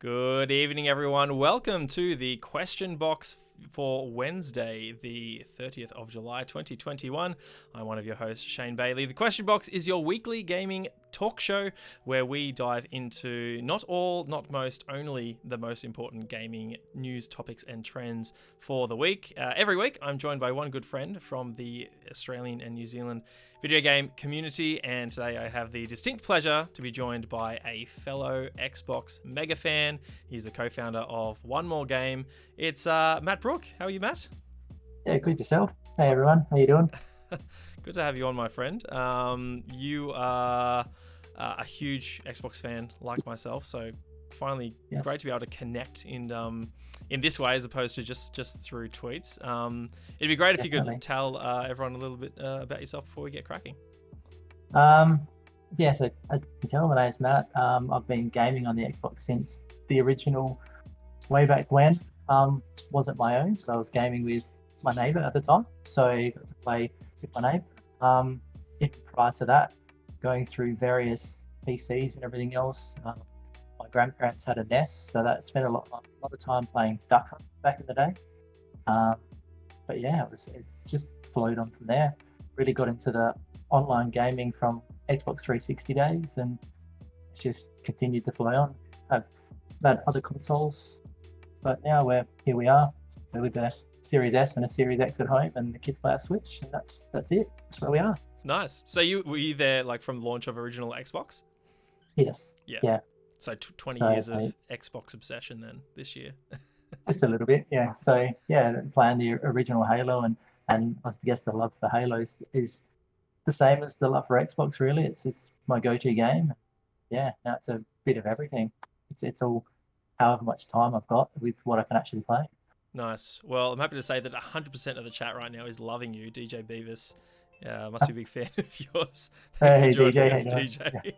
Good evening, everyone. Welcome to the question box for Wednesday, the 30th of July, 2021. I'm one of your hosts, Shane Bailey. The question box is your weekly gaming talk show where we dive into not all, not most, only the most important gaming news, topics, and trends for the week. Every week, I'm joined by one good friend from the Australian and New Zealand video game community, and today I have the distinct pleasure to be joined by a fellow Xbox mega fan. He's the co-founder of One More Game. It's Matt Brook. How are you, Matt? Yeah, good yourself. Hey everyone, how you doing? Good to have you on, my friend. You are a huge Xbox fan like myself, so finally great to be able to connect in this way as opposed to just through tweets. It'd be great if you could tell everyone a little bit about yourself before we get cracking. So as you can tell, my name's Matt. I've been gaming on the Xbox since the original, way back when. Wasn't my own, but I was gaming with my neighbour at the time, so I got to play with my neighbour. Prior to that, going through various PCs and everything else. My grandparents had a NES, so that spent a lot of time playing Duck Hunt back in the day. But yeah, it's just flowed on from there. Really got into the online gaming from Xbox 360 days, and it's just continued to flow on. I've had other consoles, but now here we are with a Series S and a Series X at home, and the kids play a Switch, and that's it. That's where we are. Nice. So were you there like from launch of original Xbox? Yes. Yeah. So 20 years of Xbox obsession then this year. Just a little bit, yeah. So yeah, playing the original Halo, and I guess the love for Halo is the same as the love for Xbox. Really, it's my go-to game. Yeah, now it's a bit of everything. It's all however much time I've got with what I can actually play. Nice. Well, I'm happy to say that 100% of the chat right now is loving you, DJ Beavis. Must be a big fan of yours. Thanks for joining us, DJ.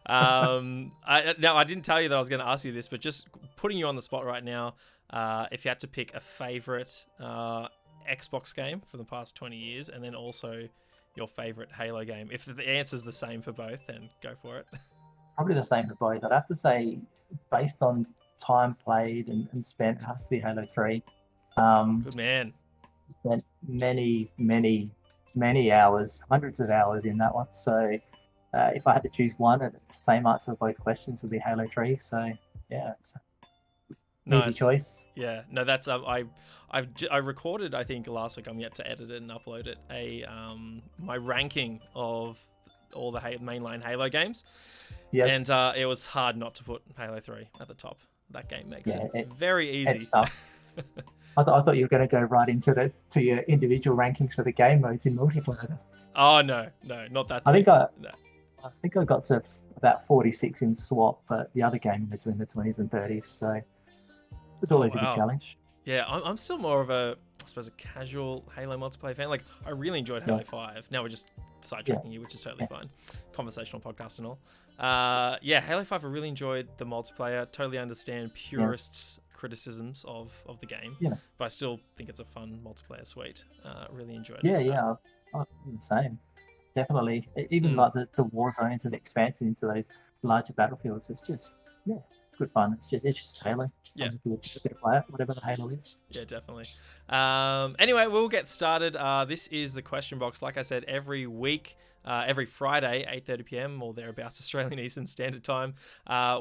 Now, I didn't tell you that I was going to ask you this, but just putting you on the spot right now, if you had to pick a favorite Xbox game from the past 20 years, and then also your favorite Halo game, if the answer's the same for both, then go for it. Probably the same for both. I'd have to say, based on time played and spent, it has to be Halo 3. Good man. Spent many hours, hundreds of hours in that one. So if I had to choose one, and it's the same answer for both questions, would be Halo 3. So yeah, it's an easy choice. Yeah, no, that's I recorded, I think last week. I'm yet to edit it and upload it. My ranking of all the mainline Halo games. Yes. And it was hard not to put Halo 3 at the top. That game makes it very easy. It's tough. I thought you were going to go right into your individual rankings for the game modes in multiplayer. Oh no, not that. I think I got to about 46 in SWAT, but the other game was in the 20s and 30s, so it's always a good challenge. Yeah, I'm still more of a casual Halo multiplayer fan. Like, I really enjoyed Halo 5. Now we're just sidetracking you, which is totally fine. Conversational podcast and all. Halo 5, I really enjoyed the multiplayer. Totally understand purists' criticisms of the game, but I still think it's a fun multiplayer suite. Really enjoyed it. Yeah, I'm the same. Definitely. Even like the war zones and the expansion into those larger battlefields, it's just it's good fun. It's just Halo. Yeah, a bit of play it, whatever the Halo is. Yeah, definitely. Anyway, we'll get started. This is the question box. Like I said, every week, every Friday, 8:30 p.m. or thereabouts Australian Eastern Standard Time,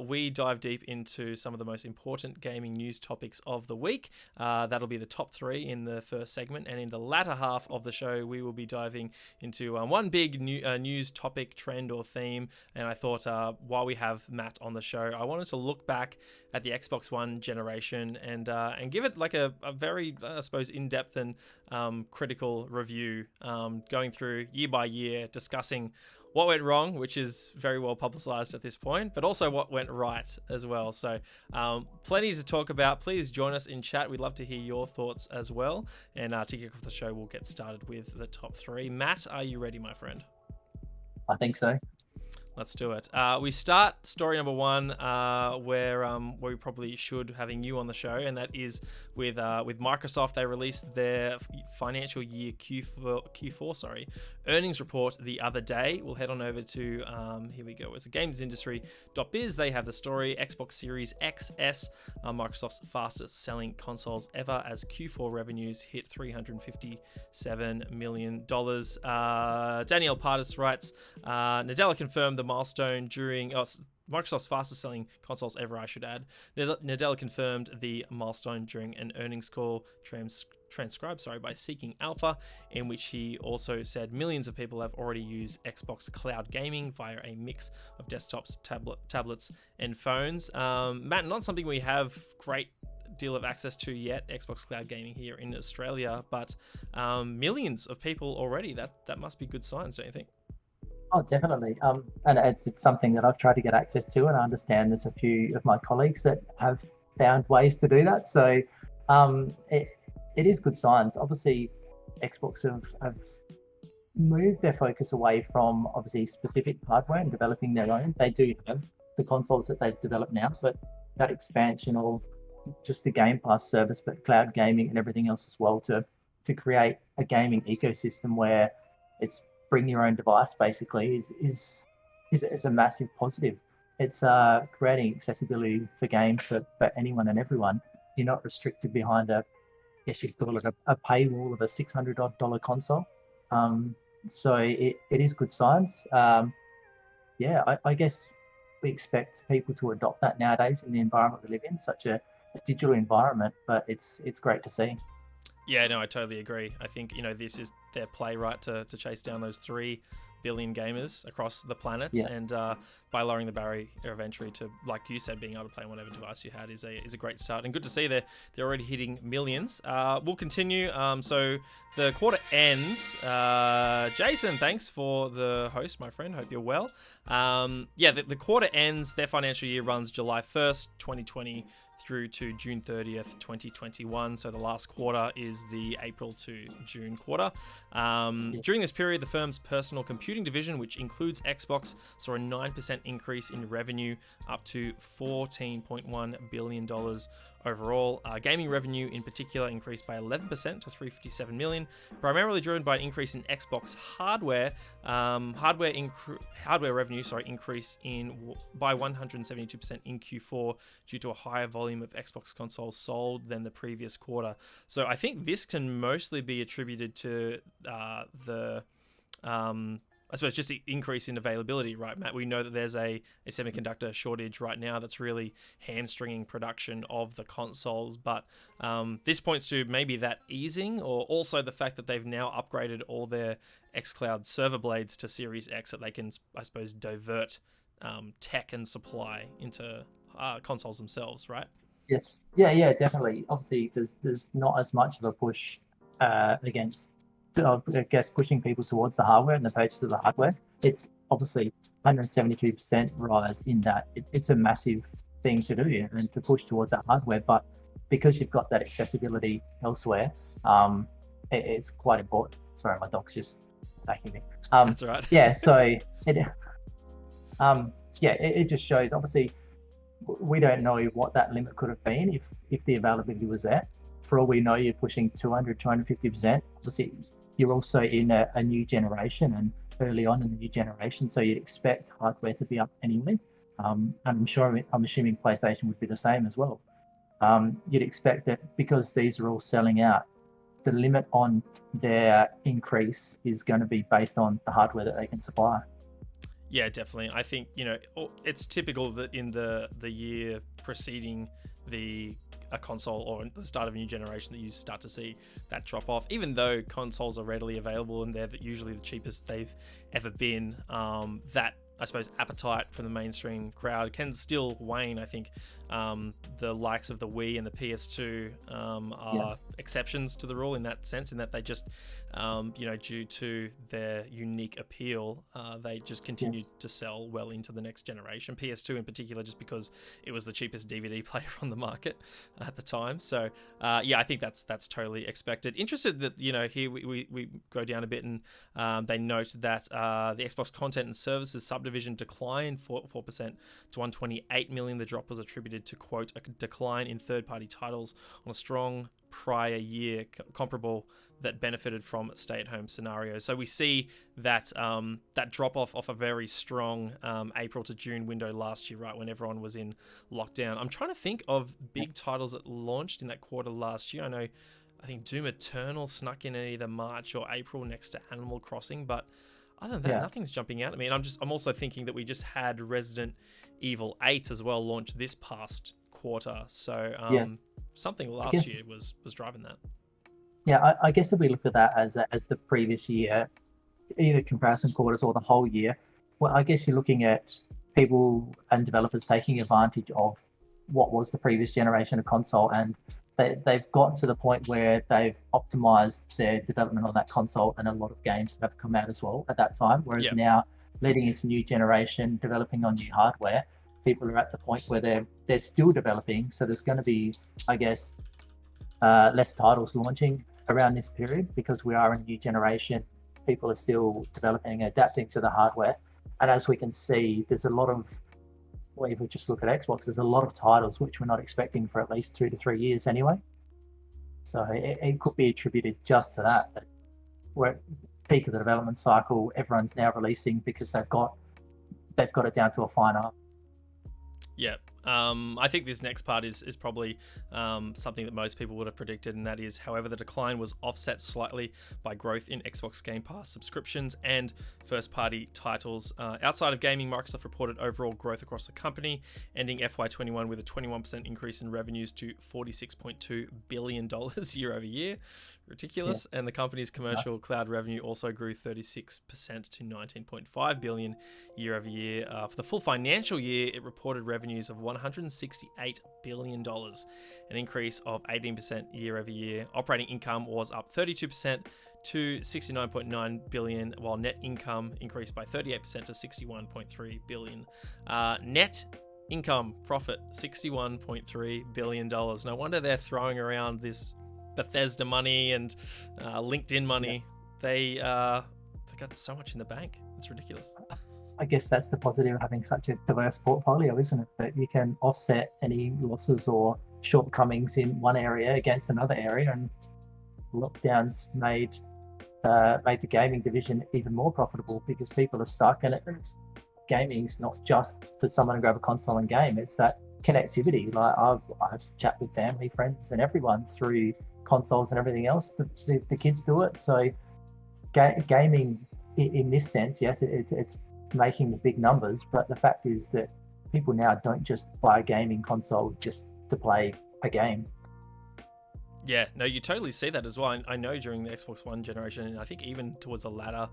we dive deep into some of the most important gaming news topics of the week. That'll be the top 3 in the first segment, and in the latter half of the show, we will be diving into one big news topic, trend, or theme. And I thought, while we have Matt on the show, I wanted to look back at the Xbox One generation and give it like a very, I suppose, in-depth and critical review, going through year by year, discussing what went wrong, which is very well publicized at this point, but also what went right as well. So plenty to talk about. Please join us in chat. We'd love to hear your thoughts as well. And to kick off the show, we'll get started with the top 3. Matt, are you ready, my friend? I think so. Let's do it. We start story number one, where we probably should having you on the show, and that is with Microsoft. They released their financial year Q4 earnings report the other day. We'll head on over to here we go. It's gamesindustry.biz. They have the story: Xbox Series XS, Microsoft's fastest selling consoles ever, as Q4 revenues hit $357 million. Danielle Pardis writes, Nadella confirmed the milestone during Microsoft's fastest selling consoles ever, I should add. Nadella confirmed the milestone during an earnings call transcribed by Seeking Alpha, in which he also said millions of people have already used Xbox Cloud Gaming via a mix of desktops, tablets, and phones. Matt, not something we have great deal of access to yet, Xbox Cloud Gaming here in Australia, but millions of people already. That must be good signs, don't you think? Oh, definitely. And it's something that I've tried to get access to, and I understand there's a few of my colleagues that have found ways to do that. So it is good signs. Obviously, Xbox have moved their focus away from obviously specific hardware and developing their own. They do have the consoles that they've developed now, but that expansion of just the Game Pass service, but cloud gaming and everything else as well, to create a gaming ecosystem where it's bring your own device basically is a massive positive. It's creating accessibility for games for anyone and everyone. You're not restricted behind I guess you'd call it a paywall of a $600 console. So it is good signs. I guess we expect people to adopt that nowadays in the environment we live in, such a digital environment, but it's great to see. Yeah, no, I totally agree. I think, this is their play, right, to chase down those 3 billion gamers across the planet. Yes. And by lowering the barrier of entry to, like you said, being able to play on whatever device you had is a great start. And good to see they're already hitting millions. We'll continue. So the quarter ends. Jason, thanks for the host, my friend. Hope you're well. The quarter ends. Their financial year runs July 1st, 2020 through to June 30th, 2021. So the last quarter is the April to June quarter. During this period, the firm's personal computing division, which includes Xbox, saw a 9% increase in revenue, up to $14.1 billion overall. Gaming revenue in particular increased by 11% to $357 million, primarily driven by an increase in Xbox hardware. Hardware revenue, increased by 172% in Q4 due to a higher volume of Xbox consoles sold than the previous quarter. So I think this can mostly be attributed to I suppose just the increase in availability, right, Matt? We know that there's a semiconductor shortage right now that's really hamstringing production of the consoles, but this points to maybe that easing, or also the fact that they've now upgraded all their xCloud server blades to Series X, that they can, I suppose, divert tech and supply into consoles themselves, right? Yes. Yeah, definitely. Obviously, there's not as much of a push against, I guess, pushing people towards the hardware and the purchase of the hardware. It's obviously 172% rise in that. It's a massive thing to do and to push towards that hardware. But because you've got that accessibility elsewhere, it's quite important. Sorry, my dog's just attacking me. That's all right. Yeah, so it just shows, obviously, we don't know what that limit could have been if the availability was there. For all we know, you're pushing 250%. Obviously, you're also in a new generation and early on in the new generation, so you'd expect hardware to be up anyway. And I'm assuming PlayStation would be the same as well. You'd expect that because these are all selling out, the limit on their increase is going to be based on the hardware that they can supply. Yeah, definitely. I think, it's typical that in the year preceding a console or the start of a new generation that you start to see that drop off, even though consoles are readily available and they're usually the cheapest they've ever been. That, I suppose, appetite from the mainstream crowd can still wane. I think the likes of the Wii and the PS2 are exceptions to the rule in that sense, in that they just, due to their unique appeal, they just continued to sell well into the next generation. PS2 in particular, just because it was the cheapest DVD player on the market at the time. So, I think that's totally expected. Interested that, here we go down a bit and they note that the Xbox content and services subdivision declined 4% to 128 million. The drop was attributed to, quote, a decline in third-party titles on a strong prior year comparable that benefited from stay-at-home scenarios. So we see that that drop-off a very strong April to June window last year, right, when everyone was in lockdown. I'm trying to think of big titles that launched in that quarter last year. I think Doom Eternal snuck in either March or April next to Animal Crossing, but other than that, nothing's jumping out. I mean, I'm also thinking that we just had Resident Evil 8 as well launch this past quarter. So something last year was driving that. Yeah, I guess if we look at that as the previous year, either comparison quarters or the whole year, well, I guess you're looking at people and developers taking advantage of what was the previous generation of console, and they've gotten to the point where they've optimized their development on that console, and a lot of games have come out as well at that time. Whereas now, leading into new generation, developing on new hardware, people are at the point where they're still developing. So there's going to be, I guess, less titles launching around this period because we are in a new generation. People are still developing, adapting to the hardware, and as we can see, there's a lot of, well, if we just look at Xbox, there's a lot of titles which we're not expecting for at least 2 to 3 years anyway. So it could be attributed just to that we're at the peak of the development cycle. Everyone's now releasing because they've got it down to a fine art. Yeah. I think this next part is probably something that most people would have predicted, and that is, however, the decline was offset slightly by growth in Xbox Game Pass subscriptions and first-party titles. Outside of gaming, Microsoft reported overall growth across the company, ending FY21 with a 21% increase in revenues to $46.2 billion year over year. Ridiculous. And the company's commercial cloud revenue also grew 36% to $19.5 billion year over year. For the full financial year, it reported revenues of $168 billion, an increase of 18% year over year. Operating income was up 32% to $69.9 billion, while net income increased by 38% to $61.3 billion. Net income profit, $61.3 billion. No wonder they're throwing around this Bethesda money and LinkedIn money. They got so much in the bank. It's ridiculous. I guess that's the positive of having such a diverse portfolio, isn't it? That you can offset any losses or shortcomings in one area against another area, and lockdowns made the gaming division even more profitable because people are stuck, and gaming's not just for someone to grab a console and game. It's that connectivity. Like I've chat with family, friends, and everyone through consoles and everything else. The kids do it. So gaming in this sense, yes, it's making the big numbers, but the fact is that people now don't just buy a gaming console just to play a game. Yeah, no, you totally see that as well. I know during the Xbox One generation, and I think even towards the latter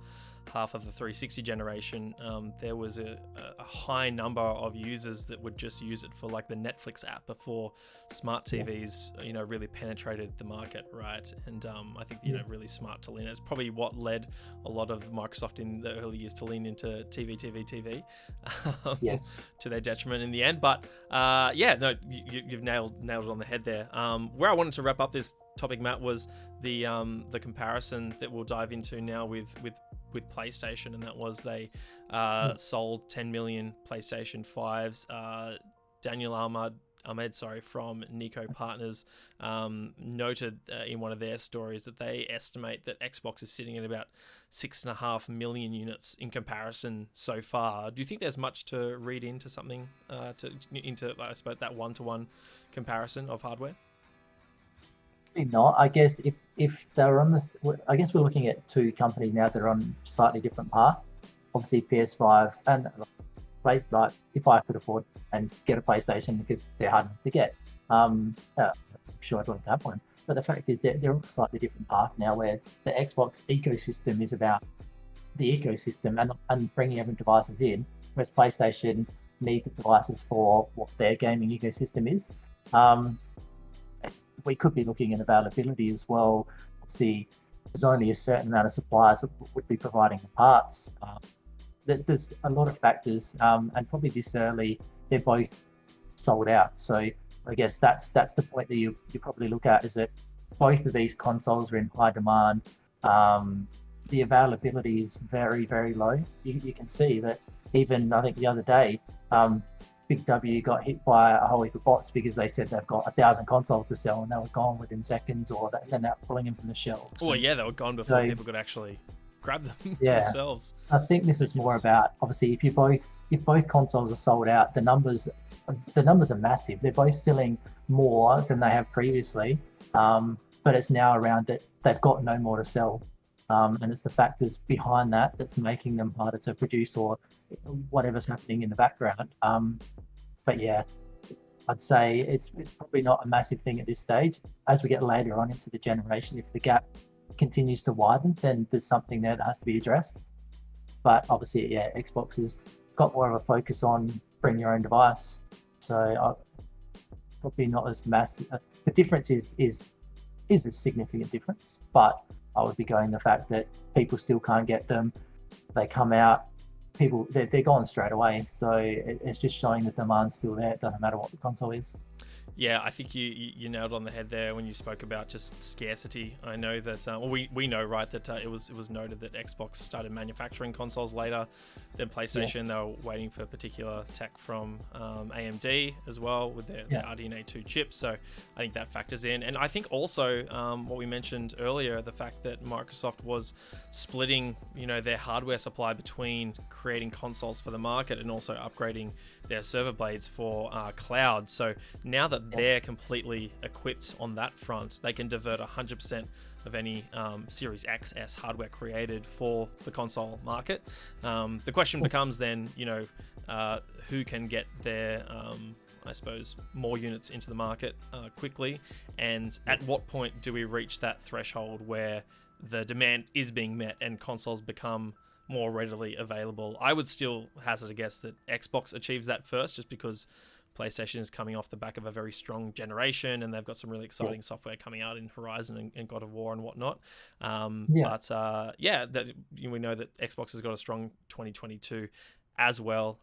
half of the 360 generation, there was a high number of users that would just use it for like the Netflix app before smart TVs, really penetrated the market, right? And I think, really smart to lean. It's probably what led a lot of Microsoft in the early years to lean into TV, to their detriment in the end. But you've nailed it on the head there. Where I wanted to wrap up this topic, Matt, was the comparison that we'll dive into now with PlayStation, and that was they sold 10 million PlayStation 5s. Daniel Ahmed from Nico Partners noted in one of their stories that they estimate that Xbox is sitting at about 6.5 million units in comparison so far. Do you think there's much to read into something into I suppose that one-to-one comparison of hardware? Not. I guess if they're on this, I guess we're looking at two companies now that are on slightly different path. Obviously, PS5 and like if I could afford and get a PlayStation because they're hard enough to get, I'm sure I'd like to have one. But the fact is that they're on a slightly different path now, where the Xbox ecosystem is about the ecosystem and bringing every devices in, whereas PlayStation need the devices for what their gaming ecosystem is. We could be looking at availability as well. Obviously, there's only a certain amount of suppliers that would be providing the parts. There's a lot of factors, and probably this early, they're both sold out. So I guess that's the point that you probably look at, is that both of these consoles are in high demand. The availability is very, very low. You can see that even I think the other day, Big W got hit by a whole heap of bots because they said they've got 1,000 consoles to sell and they were gone within seconds, or they're now pulling them from the shelves. Well, yeah, they were gone before people could actually grab them themselves. I think this is more about, obviously, if both consoles are sold out, the numbers are massive. They're both selling more than they have previously, but it's now around that they've got no more to sell, and it's the factors behind that that's making them harder to produce, or whatever's happening in the background. But yeah, I'd say it's probably not a massive thing at this stage. As we get later on into the generation, if the gap continues to widen, then there's something there that has to be addressed. But obviously, yeah, Xbox has got more of a focus on bring your own device, so probably not as massive. The difference is a significant difference, but I would be going the fact that people still can't get them. They come out, they're gone straight away. So it's just showing the demand's still there. It doesn't matter what the console is. Yeah, I think you nailed on the head there when you spoke about just scarcity. I know that we know, right, that it was noted that Xbox started manufacturing consoles later than PlayStation. Yes. They were waiting for particular tech from AMD as well with their RDNA 2 chips. So I think that factors in. And I think also what we mentioned earlier, the fact that Microsoft was splitting, their hardware supply between creating consoles for the market and also upgrading their server blades for cloud. So now that they're completely equipped on that front, they can divert 100% of any Series XS hardware created for the console market. The question becomes then, who can get their, I suppose, more units into the market quickly, and at what point do we reach that threshold where the demand is being met and consoles become more readily available? I would still hazard a guess that Xbox achieves that first, just because PlayStation is coming off the back of a very strong generation and they've got some really exciting software coming out in Horizon and God of War and whatnot. But we know that Xbox has got a strong 2022 as well.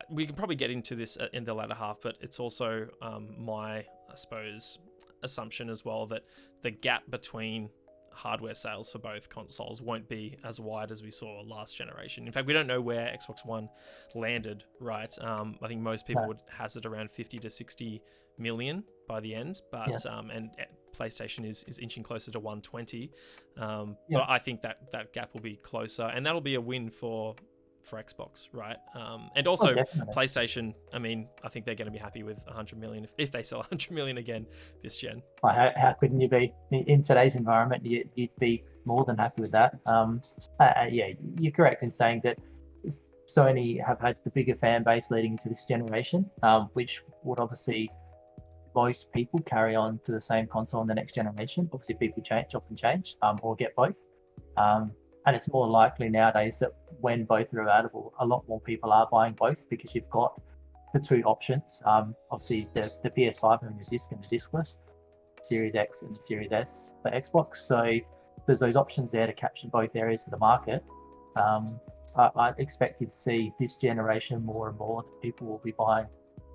We can probably get into this in the latter half, but it's also my, I suppose, assumption as well that the gap between hardware sales for both consoles won't be as wide as we saw last generation. In fact, we don't know where Xbox One landed, right? I think most people would hazard around 50 to 60 million by the end, but and PlayStation is inching closer to 120. But I think that gap will be closer, and that'll be a win for Xbox, right? And also PlayStation, I think they're going to be happy with 100 million if they sell 100 million again this gen. How couldn't you be? In today's environment, you'd be more than happy with that. You're correct in saying that Sony have had the bigger fan base leading into this generation, which would obviously most people carry on to the same console in the next generation. Obviously, people chop and change, or get both. And it's more likely nowadays that when both are available, a lot more people are buying both because you've got the two options. Obviously, the PS5 and the disc and the discless, Series X and Series S for Xbox. So there's those options there to capture both areas of the market. I expect you to see this generation more and more that people will be buying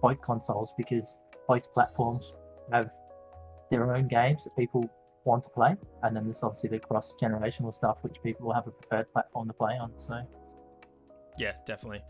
both consoles because both platforms have their own games that people want to play, and then there's obviously the cross-generational stuff which people will have a preferred platform to play on. So yeah, definitely.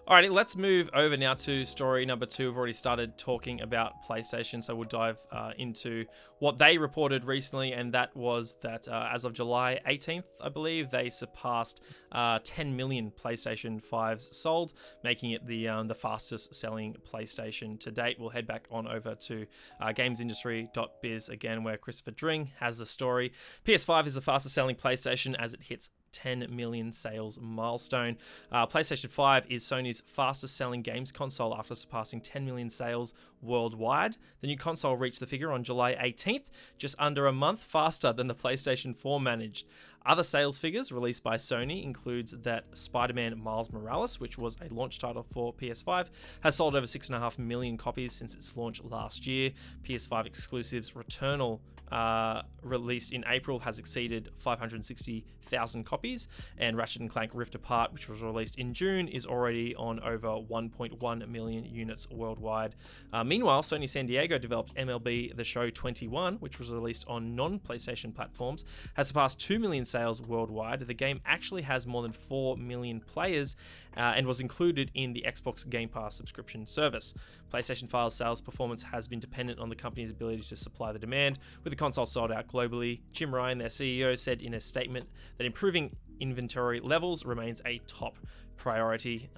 Alrighty, let's move over now to story number 2. We've already started talking about PlayStation, so we'll dive into what they reported recently, and that was that as of July 18th, I believe, they surpassed 10 million PlayStation 5s sold, making it the fastest selling PlayStation to date. We'll head back on over to gamesindustry.biz again, where Christopher Dring has the story. PS5 is the fastest selling PlayStation as it hits 10 million sales milestone. PlayStation 5 is Sony's fastest selling games console after surpassing 10 million sales worldwide. The new console reached the figure on July 18th, just under a month faster than the PlayStation 4 managed. Other sales figures released by Sony includes that Spider-Man Miles Morales, which was a launch title for PS5, has sold over 6.5 million copies since its launch last year. PS5 exclusives Returnal released in April, has exceeded 560,000 copies, and Ratchet & Clank Rift Apart, which was released in June, is already on over 1.1 million units worldwide. Meanwhile, Sony San Diego developed MLB The Show 21, which was released on non-PlayStation platforms, has surpassed 2 million sales worldwide. The game actually has more than 4 million players and was included in the Xbox Game Pass subscription service. PlayStation 5's sales performance has been dependent on the company's ability to supply the demand, with the console sold out globally. Jim Ryan, their CEO, said in a statement that improving inventory levels remains a top priority.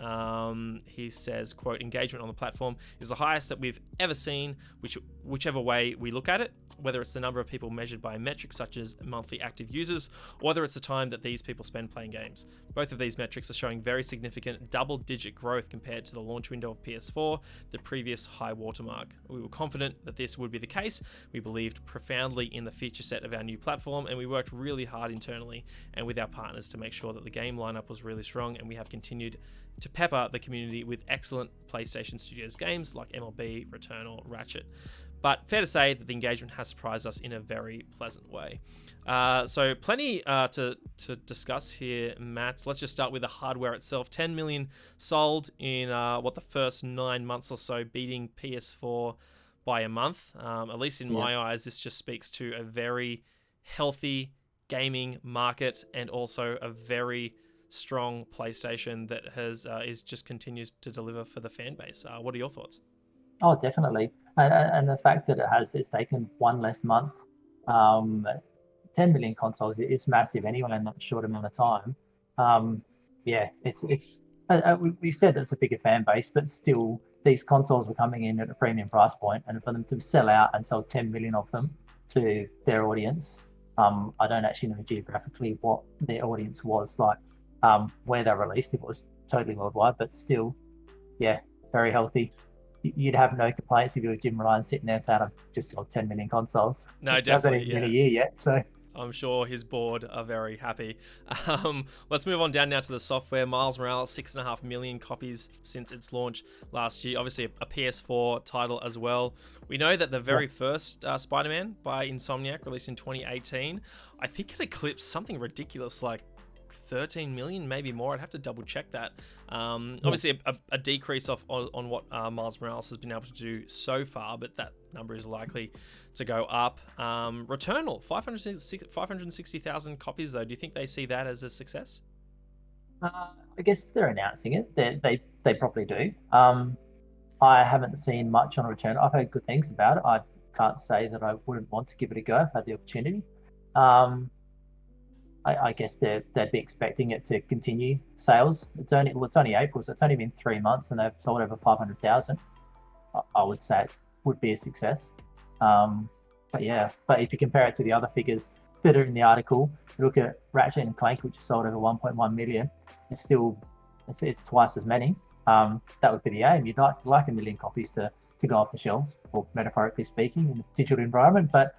He says, quote, engagement on the platform is the highest that we've ever seen, whichever way we look at it, whether it's the number of people measured by metrics such as monthly active users, or whether it's the time that these people spend playing games. Both of these metrics are showing very significant double-digit growth compared to the launch window of PS4, the previous high watermark. We were confident that this would be the case. We believed profoundly in the feature set of our new platform, and we worked really hard internally and with our partners to make sure that the game lineup was really strong, and we have continued to pepper the community with excellent PlayStation Studios games like MLB, Returnal, Ratchet. But fair to say that the engagement has surprised us in a very pleasant way. So plenty to discuss here, Matt. Let's just start with the hardware itself. 10 million sold in the first 9 months or so, beating PS4 by a month. At least in my eyes, this just speaks to a very healthy gaming market and also a very strong PlayStation that is just continues to deliver for the fan base. What are your thoughts? Oh, definitely. And the fact that it's taken one less month, 10 million consoles is massive anyway in that short amount of time. We said that it's a bigger fan base, but still these consoles were coming in at a premium price point, and for them to sell out and sell 10 million of them to their audience, I don't actually know geographically what their audience was like, where they released. It was totally worldwide, but still, very healthy. You'd have no complaints if you were Jim Ryan sitting there saying, I've just sold 10 million consoles. No, definitely. Hasn't even been a year yet, so I'm sure his board are very happy. Let's move on down now to the software. Miles Morales, 6.5 million copies since its launch last year. Obviously a PS4 title as well. We know that the very first Spider-Man by Insomniac, released in 2018, I think it eclipsed something ridiculous like 13 million, maybe more. I'd have to double check that. Obviously a decrease on what Miles Morales has been able to do so far, but that number is likely to go up. Returnal, 560,000 copies though. Do you think they see that as a success? I guess if they're announcing it, they probably do. I haven't seen much on Returnal. I've heard good things about it. I can't say that I wouldn't want to give it a go if I had the opportunity. I guess they'd be expecting it to continue sales. It's only April, so it's only been 3 months, and they've sold over 500,000. I would say it would be a success. But if you compare it to the other figures that are in the article, you look at Ratchet and Clank, which is sold over 1.1 million. It's twice as many. That would be the aim. You'd like 1 million copies to go off the shelves, or metaphorically speaking, in a digital environment. But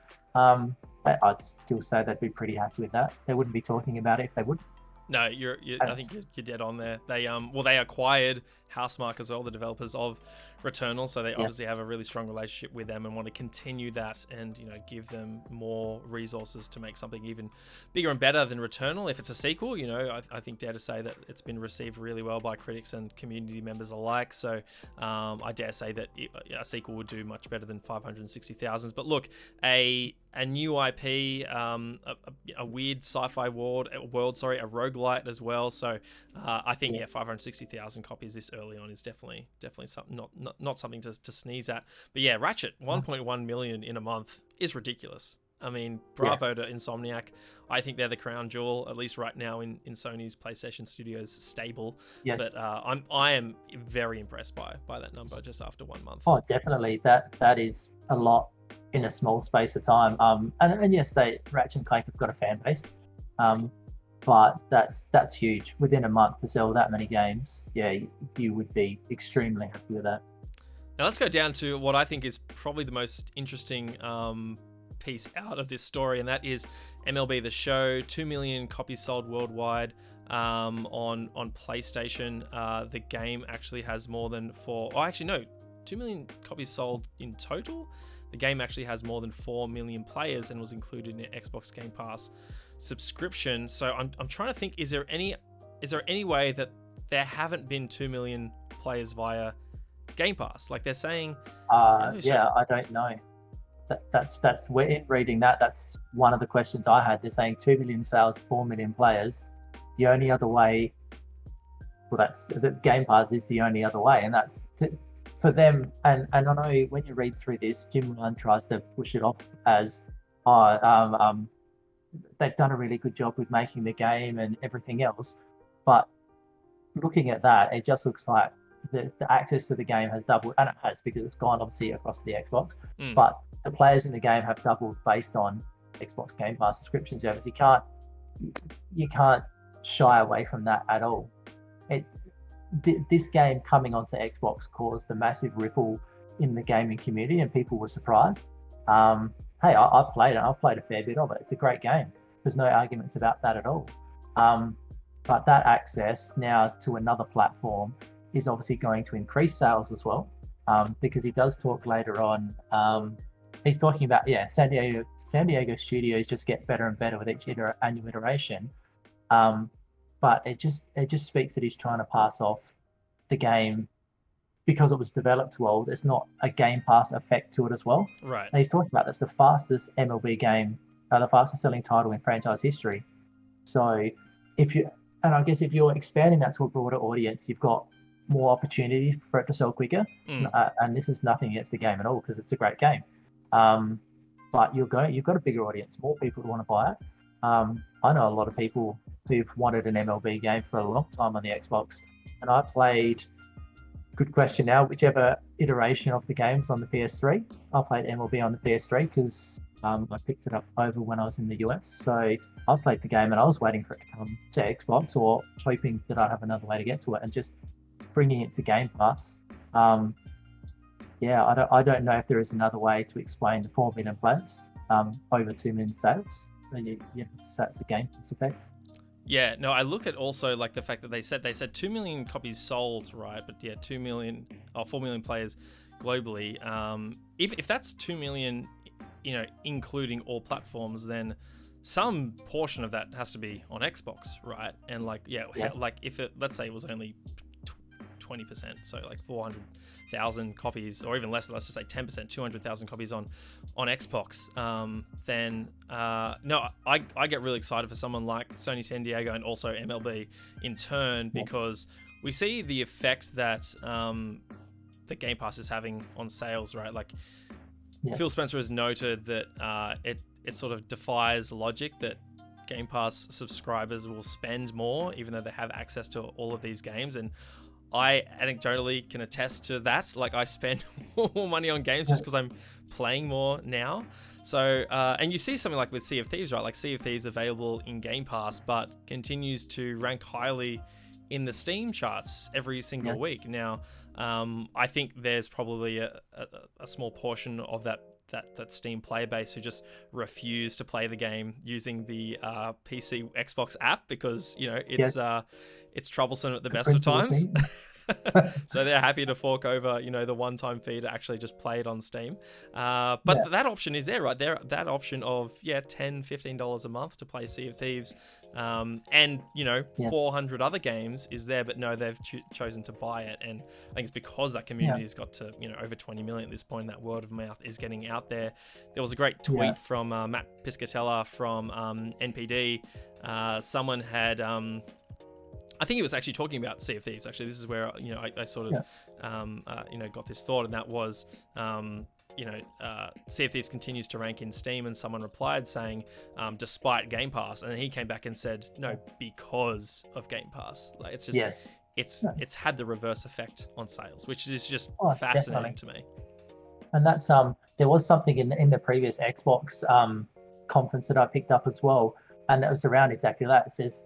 I'd still say they'd be pretty happy with that. They wouldn't be talking about it if they would. No, I think you're dead on there. They acquired Housemarque as well, the developers of Returnal, so they obviously have a really strong relationship with them and want to continue that and give them more resources to make something even bigger and better than Returnal. If it's a sequel, I think dare to say that it's been received really well by critics and community members alike. So I dare say that a sequel would do much better than 560,000. But look, a new IP, a weird sci-fi world, a roguelite as well. So I think 560,000 copies this early on is definitely something not something to sneeze at. But Ratchet 1.1 million in a month is ridiculous. I mean, bravo to Insomniac. I think they're the crown jewel, at least right now in Sony's PlayStation Studios stable. Yes. But I am very impressed by that number just after 1 month. Oh, definitely. That is a lot in a small space of time. And yes, Ratchet and Clank have got a fan base. But that's huge. Within a month to sell that many games, you would be extremely happy with that. Now let's go down to what I think is probably the most interesting piece out of this story, and that is MLB The Show. 2 million copies sold worldwide on PlayStation. The game actually has more than 2 million copies sold in total. the game actually has more than 4 million players and was included in an Xbox Game Pass subscription. So I'm trying to think, is there any way that there haven't been 2 million players via Game Pass? Like they're saying, yeah, I don't know. That's we're in reading that. That's one of the questions I had. They're saying 2 million sales, 4 million players. The only other way, well, that's the Game Pass is the only other way, and that's for them. And I know when you read through this, Jim Ryan tries to push it off as, they've done a really good job with making the game and everything else. But looking at that, it just looks like the access to the game has doubled, and it has because it's gone obviously across the Xbox. But the players in the game have doubled based on Xbox Game Pass subscription service. You can't shy away from that at all. This game coming onto Xbox caused a massive ripple in the gaming community, and people were surprised. Hey, I've played it. I've played a fair bit of it. It's a great game. There's no arguments about that at all. But that access now to another platform is obviously going to increase sales as well, because he does talk later on. He's talking about San Diego studios just get better and better with each annual iteration. But it just speaks that he's trying to pass off the game because it was developed well. There's not a Game Pass effect to it as well. Right. And he's talking about that's the fastest MLB game, the fastest selling title in franchise history. So I guess if you're expanding that to a broader audience, you've got more opportunity for it to sell quicker. And this is nothing against the game at all because it's a great game. But you've got a bigger audience, more people who want to buy it. I know a lot of people who've wanted an MLB game for a long time on the Xbox, and I played. Good question now. Whichever iteration of the games on the PS3, I played MLB on the PS3 because I picked it up over when I was in the US. So I played the game and I was waiting for it to come to Xbox or hoping that I'd have another way to get to it, and just bringing it to Game Pass. I don't know if there is another way to explain the 4 million players, over 2 million sales. That's a Game Pass effect. Yeah, no, I look at also like the fact that they said 2 million copies sold, right? But 2 million or 4 million players globally. If that's 2 million, including all platforms, then some portion of that has to be on Xbox, right? And like if it, let's say it was only 20%, so like 400,000 copies, or even less, let's just say 10%, 200,000 copies on Xbox, then I get really excited for someone like Sony San Diego and also MLB in turn, because we see the effect that the Game Pass is having on sales, right? Like Phil Spencer has noted that it sort of defies logic that Game Pass subscribers will spend more even though they have access to all of these games, and I anecdotally can attest to that. Like I spend more money on games just because I'm playing more now. So, and you see something like with Sea of Thieves, right? Like Sea of Thieves available in Game Pass, but continues to rank highly in the Steam charts every single week. Now, I think there's probably a small portion of that Steam player base who just refuse to play the game using the PC Xbox app because it's troublesome at the best of times. So they're happy to fork over the one-time fee to actually just play it on Steam. But that option is there, right? That option of $10-15 a month to play Sea of Thieves, and 400 other games is there, but no, they've chosen to buy it. And I think it's because that community has got to over 20 million at this point. That word of mouth is getting out there. There was a great tweet from Matt Piscatella from NPD. Someone had I think he was actually talking about Sea of Thieves. Actually, this is where I sort of got this thought, and that was Sea of Thieves continues to rank in Steam, and someone replied saying despite Game Pass, and then he came back and said no, because of Game Pass. Like it's just it's had the reverse effect on sales, which is just fascinating to me. And that's there was something in the previous Xbox conference that I picked up as well, and it was around exactly that. It says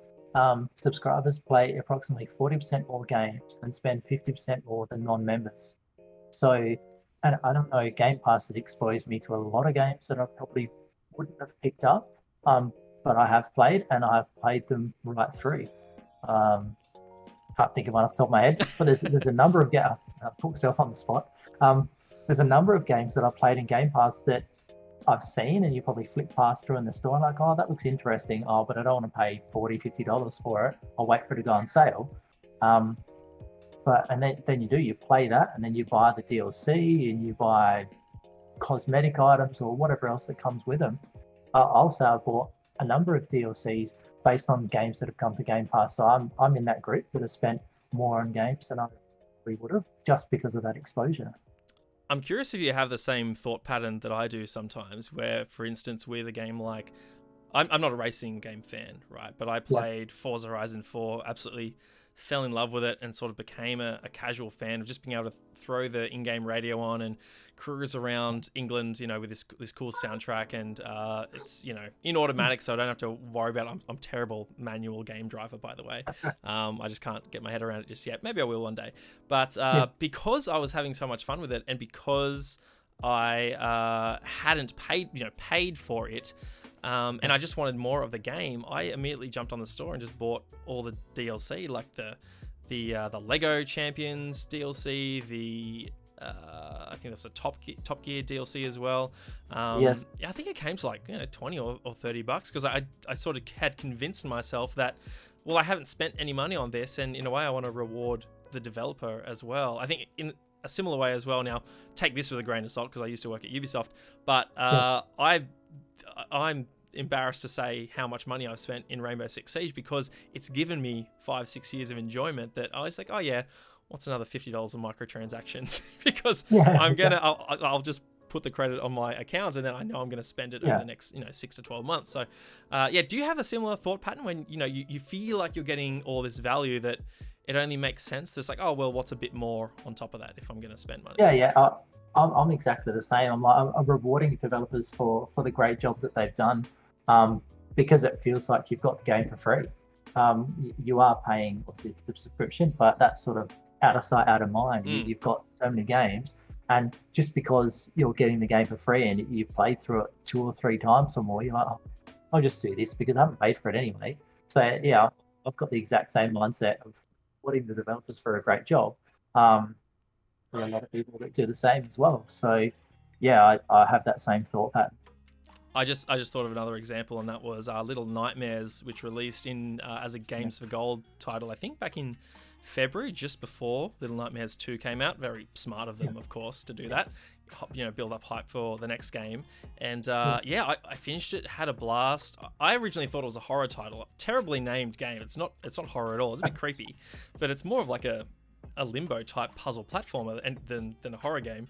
subscribers play approximately 40% more games and spend 50% more than non-members. So, and I don't know, Game Pass has exposed me to a lot of games that I probably wouldn't have picked up, but I have played, and I've played them right through. Can't think of one off the top of my head, but there's a number of games. I put myself on the spot. there's a number of games that I've played in Game Pass that I've seen, and you probably flick past through in the store and like, oh, that looks interesting. Oh, but I don't want to pay $40-50 for it. I'll wait for it to go on sale. And then you play that, and then you buy the DLC and you buy cosmetic items or whatever else that comes with them. Also, I bought a number of DLCs based on games that have come to Game Pass. So I'm in that group that have spent more on games than I probably would have, just because of that exposure. I'm curious if you have the same thought pattern that I do sometimes, where, for instance, with a game like, I'm not a racing game fan, right? But I played Forza Horizon 4, absolutely fell in love with it, and sort of became a casual fan of just being able to throw the in-game radio on and cruise around England, with this cool soundtrack, and it's in automatic, so I don't have to worry about it. I'm terrible manual game driver, by the way. I just can't get my head around it just yet. Maybe I will one day. But because I was having so much fun with it, and because I hadn't paid for it, and I just wanted more of the game, I immediately jumped on the store and just bought all the DLC, like the Lego Champions DLC, I think that's a Top Gear DLC as well. Yes. Yeah, I think it came to like $20 or $30 because I sort of had convinced myself that, well, I haven't spent any money on this, and in a way I want to reward the developer as well. I think in a similar way as well. Now, take this with a grain of salt because I used to work at Ubisoft, but I'm embarrassed to say how much money I've spent in Rainbow Six Siege, because it's given me 5-6 years of enjoyment that I was like, oh yeah, what's another $50 of microtransactions? Because I'll just put the credit on my account, and then I know I'm going to spend it over the next 6 to 12 months. So do you have a similar thought pattern when you feel like you're getting all this value that it only makes sense? It's like, oh well, what's a bit more on top of that if I'm going to spend money? I'm exactly the same. I'm rewarding developers for the great job that they've done, because it feels like you've got the game for free. You are paying, obviously, it's the subscription, but that's sort of out of sight, out of mind. You've got so many games, and just because you're getting the game for free and you've played through it 2 or 3 times or more, you're like, oh, I'll just do this because I haven't paid for it anyway. So yeah, I've got the exact same mindset of rewarding the developers for a great job. There are a lot of people that do the same as well. So yeah, I have that same thought pattern. I just thought of another example, and that was Little Nightmares, which released in as a Games for Gold title, I think back in February, just before Little Nightmares 2 came out. Very smart of them, of course, to do that. Build up hype for the next game. And I finished it, had a blast. I originally thought it was a horror title. Terribly named game. It's not horror at all. It's a bit creepy, but it's more of like a limbo type puzzle platformer than a horror game.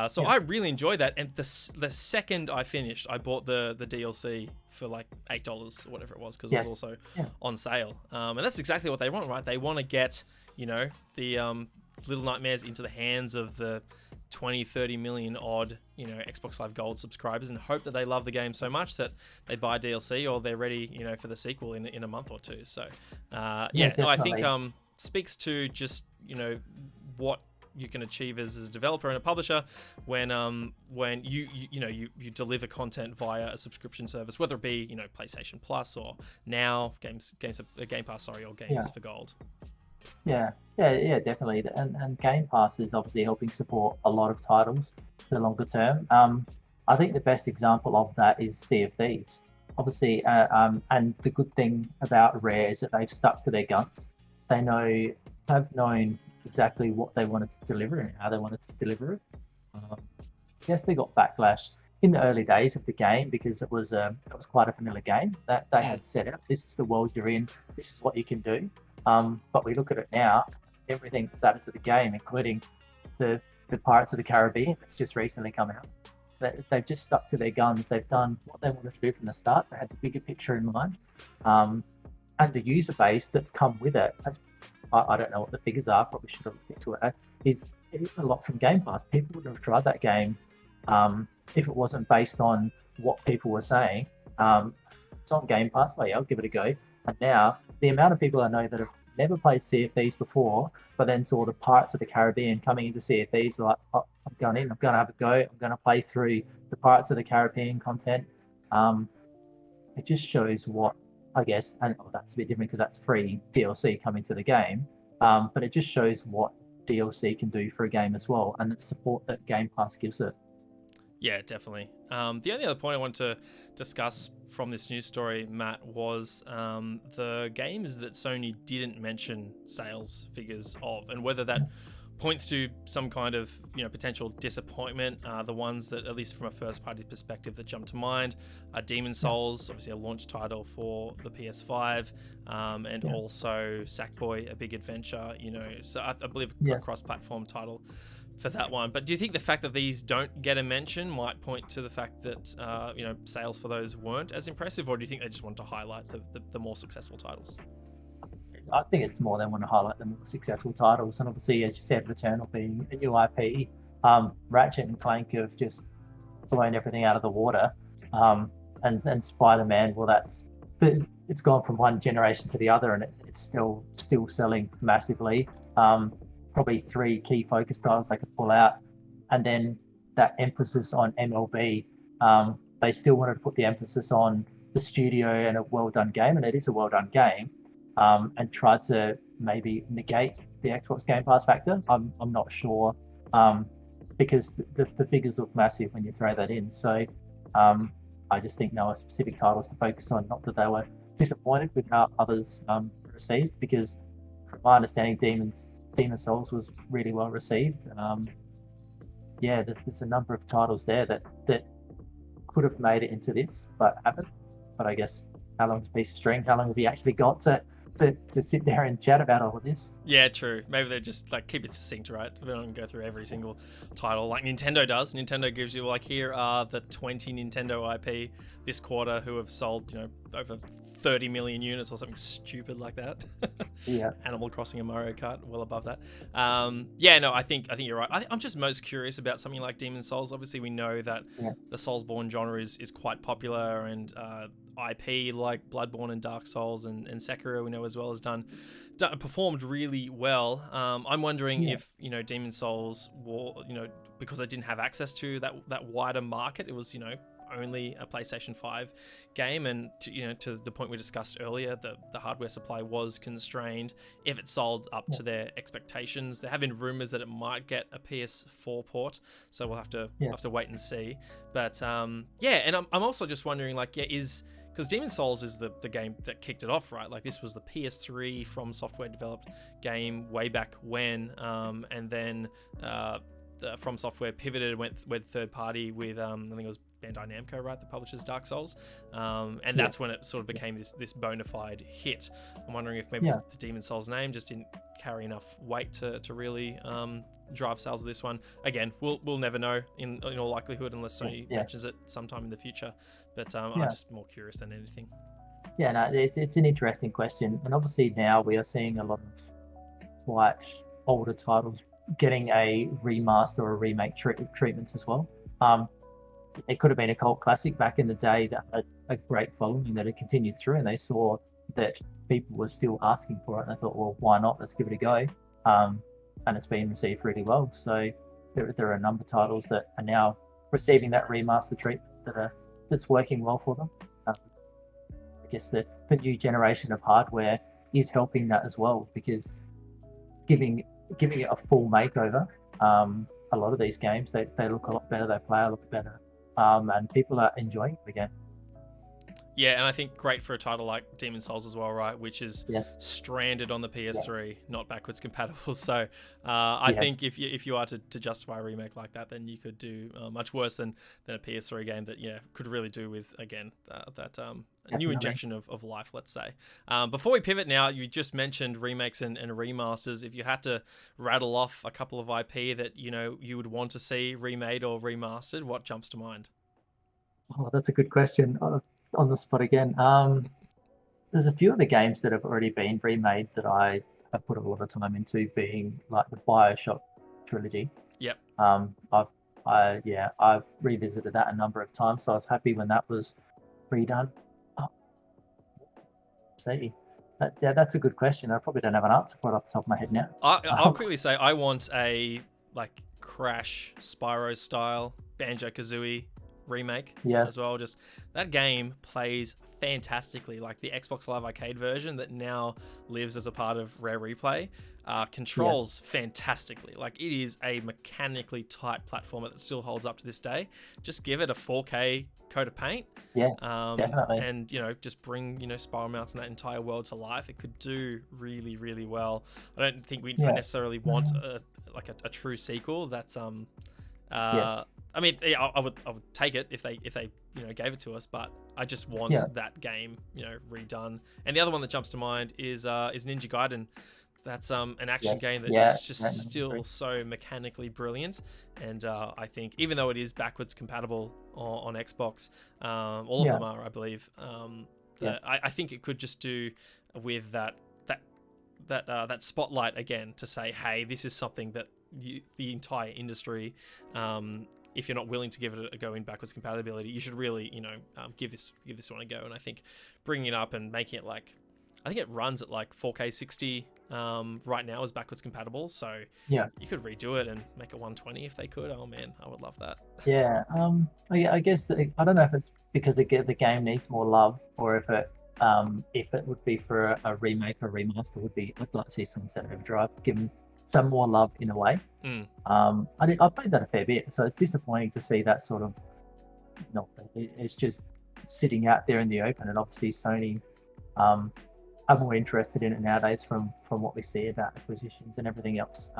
So I really enjoyed that, and the second I finished, I bought the DLC for like $8 or whatever it was, because it was also on sale. And that's exactly what they want, right? They want to get the Little Nightmares into the hands of the 20-30 million odd Xbox Live Gold subscribers, and hope that they love the game so much that they buy DLC or they're ready for the sequel in a month or two. So I think speaks to just what you can achieve as a developer and a publisher when you deliver content via a subscription service, whether it be PlayStation Plus or now Game Pass, or Games for Gold. Yeah, definitely. And Game Pass is obviously helping support a lot of titles for the longer term. I think the best example of that is Sea of Thieves. Obviously, and the good thing about Rare is that they've stuck to their guns. They have known exactly what they wanted to deliver and how they wanted to deliver it. Yes, they got backlash in the early days of the game because it was quite a vanilla game that they had set out. This is the world you're in. This is what you can do. But we look at it now, everything that's added to the game, including the Pirates of the Caribbean that's just recently come out. They've just stuck to their guns. They've done what they wanted to do from the start. They had the bigger picture in mind. And the user base that's come with it, I don't know what the figures are, probably should have looked into it, is a lot from Game Pass. People would have tried that game if it wasn't based on what people were saying. It's on Game Pass, so yeah, I'll give it a go. And now, the amount of people I know that have never played Sea of Thieves before, but then saw the Pirates of the Caribbean coming into Sea of Thieves, are like, oh, I'm going to have a go, I'm going to play through the Pirates of the Caribbean content. It just shows what, I guess, and that's a bit different because that's free DLC coming to the game, but it just shows what DLC can do for a game as well, and the support that Game Pass gives it. Yeah, definitely. The only other point I want to discuss from this news story, Matt, was the games that Sony didn't mention sales figures of, and whether that points to some kind of potential disappointment. The ones that, at least from a first-party perspective, that jump to mind are Demon Souls, obviously a launch title for the PS5, and also Sackboy: A Big Adventure. So I believe a cross-platform title for that one. But do you think the fact that these don't get a mention might point to the fact that sales for those weren't as impressive, or do you think they just want to highlight the more successful titles? I think it's more than want to highlight the more successful titles, and obviously, as you said, Returnal being a new IP, Ratchet and Clank have just blown everything out of the water, and Spider-Man, well, it's gone from one generation to the other, and it's still selling massively. Probably 3 key focus titles I could pull out, and then that emphasis on MLB. They still wanted to put the emphasis on the studio and a well-done game, and it is a well-done game, and tried to maybe negate the Xbox Game Pass factor. I'm not sure, because the figures look massive when you throw that in. So I just think there were specific titles to focus on, not that they were disappointed with how others received, because from my understanding, Demon Souls was really well received. There's a number of titles there that could have made it into this, but haven't. But I guess, how long's a piece of string? How long have you actually got to sit there and chat about all of this? Yeah, true. Maybe they just keep it succinct, right? We don't go through every single title like Nintendo does. Nintendo gives you here are the 20 Nintendo IP this quarter who have sold over 30 million units or something stupid like that. Yeah. Animal Crossing and Mario Kart well above that. I think you're right. I'm just most curious about something like Demon Souls. Obviously, we know that the Soulsborne genre is quite popular, and IP like Bloodborne and Dark Souls and Sekiro, we know as well, has performed really well. I'm wondering if Demon Souls because they didn't have access to that wider market. It was only a PlayStation 5 game, and to the point we discussed earlier, the hardware supply was constrained. If it sold up to their expectations, there have been rumors that it might get a PS4 port, so we'll have to wait and see. But and I'm also just wondering, because Demon Souls is the game that kicked it off, right? This was the PS3 From Software developed game way back when, and then From Software pivoted, went third party with I think it was Bandai Namco, right, that publishes Dark Souls, and that's when it sort of became this bona fide hit. I'm wondering if maybe the Demon Souls name just didn't carry enough weight to really drive sales of this one. Again, we'll never know in all likelihood unless Sony mentions it sometime in the future. But I'm just more curious than anything. Yeah, no, it's an interesting question, and obviously now we are seeing a lot of quite older titles getting a remaster or a remake treatments as well. It could have been a cult classic back in the day that had a great following that had continued through, and they saw that people were still asking for it, and they thought, well, why not? Let's give it a go. And it's been received really well. So there are a number of titles that are now receiving that remaster treatment that's working well for them. I guess the new generation of hardware is helping that as well, because giving it a full makeover. A lot of these games, they look a lot better, they play a lot better, and people are enjoying it again. Yeah, and I think great for a title like Demon Souls as well, right? Which is stranded on the PS3, not backwards compatible. So I think if you are to justify a remake like that, then you could do much worse than a PS3 game that could really do with, again, that new injection of life, let's say. Before we pivot now, you just mentioned remakes and remasters. If you had to rattle off a couple of IP that you would want to see remade or remastered, what jumps to mind? Oh, that's a good question. On the spot again. There's a few of the games that have already been remade that I have put a lot of time into, being like the BioShock trilogy. Yep. I've revisited that a number of times, so I was happy when that was redone. That's a good question. I probably don't have an answer for it off the top of my head now. I'll quickly say I want a Crash Spyro style Banjo-Kazooie remake Yes. as well. Just that game plays fantastically. Like the Xbox Live Arcade version that now lives as a part of Rare Replay controls fantastically. Like it is a mechanically tight platformer that still holds up to this day. Just give it a 4K coat of paint. Yeah, definitely. And just bring Spiral Mountain, that entire world to life. It could do really, really well. I don't think we necessarily want a true sequel. That's Yes. I mean, I would take it if they gave it to us, but I just want that game redone. And the other one that jumps to mind is Ninja Gaiden. That's an action game that is just still so mechanically brilliant, and I think even though it is backwards compatible on Xbox, all of them are, I believe. I think it could just do with that spotlight again to say, hey, this is something that the entire industry, if you're not willing to give it a go in backwards compatibility, you should really give this one a go. And I think bringing it up and making it like, I think it runs at like 4K 60 right now is backwards compatible, so you could redo it and make it 120 if they could. Oh man, I would love that. I guess I don't know if it's because the game needs more love, or if it would be for a remake or remaster, would be, I'd like to see Sunset Overdrive given some more love in a way. I played that a fair bit, so it's disappointing to see that sort of it's just sitting out there in the open, and obviously Sony are more interested in it nowadays from what we see about acquisitions and everything else.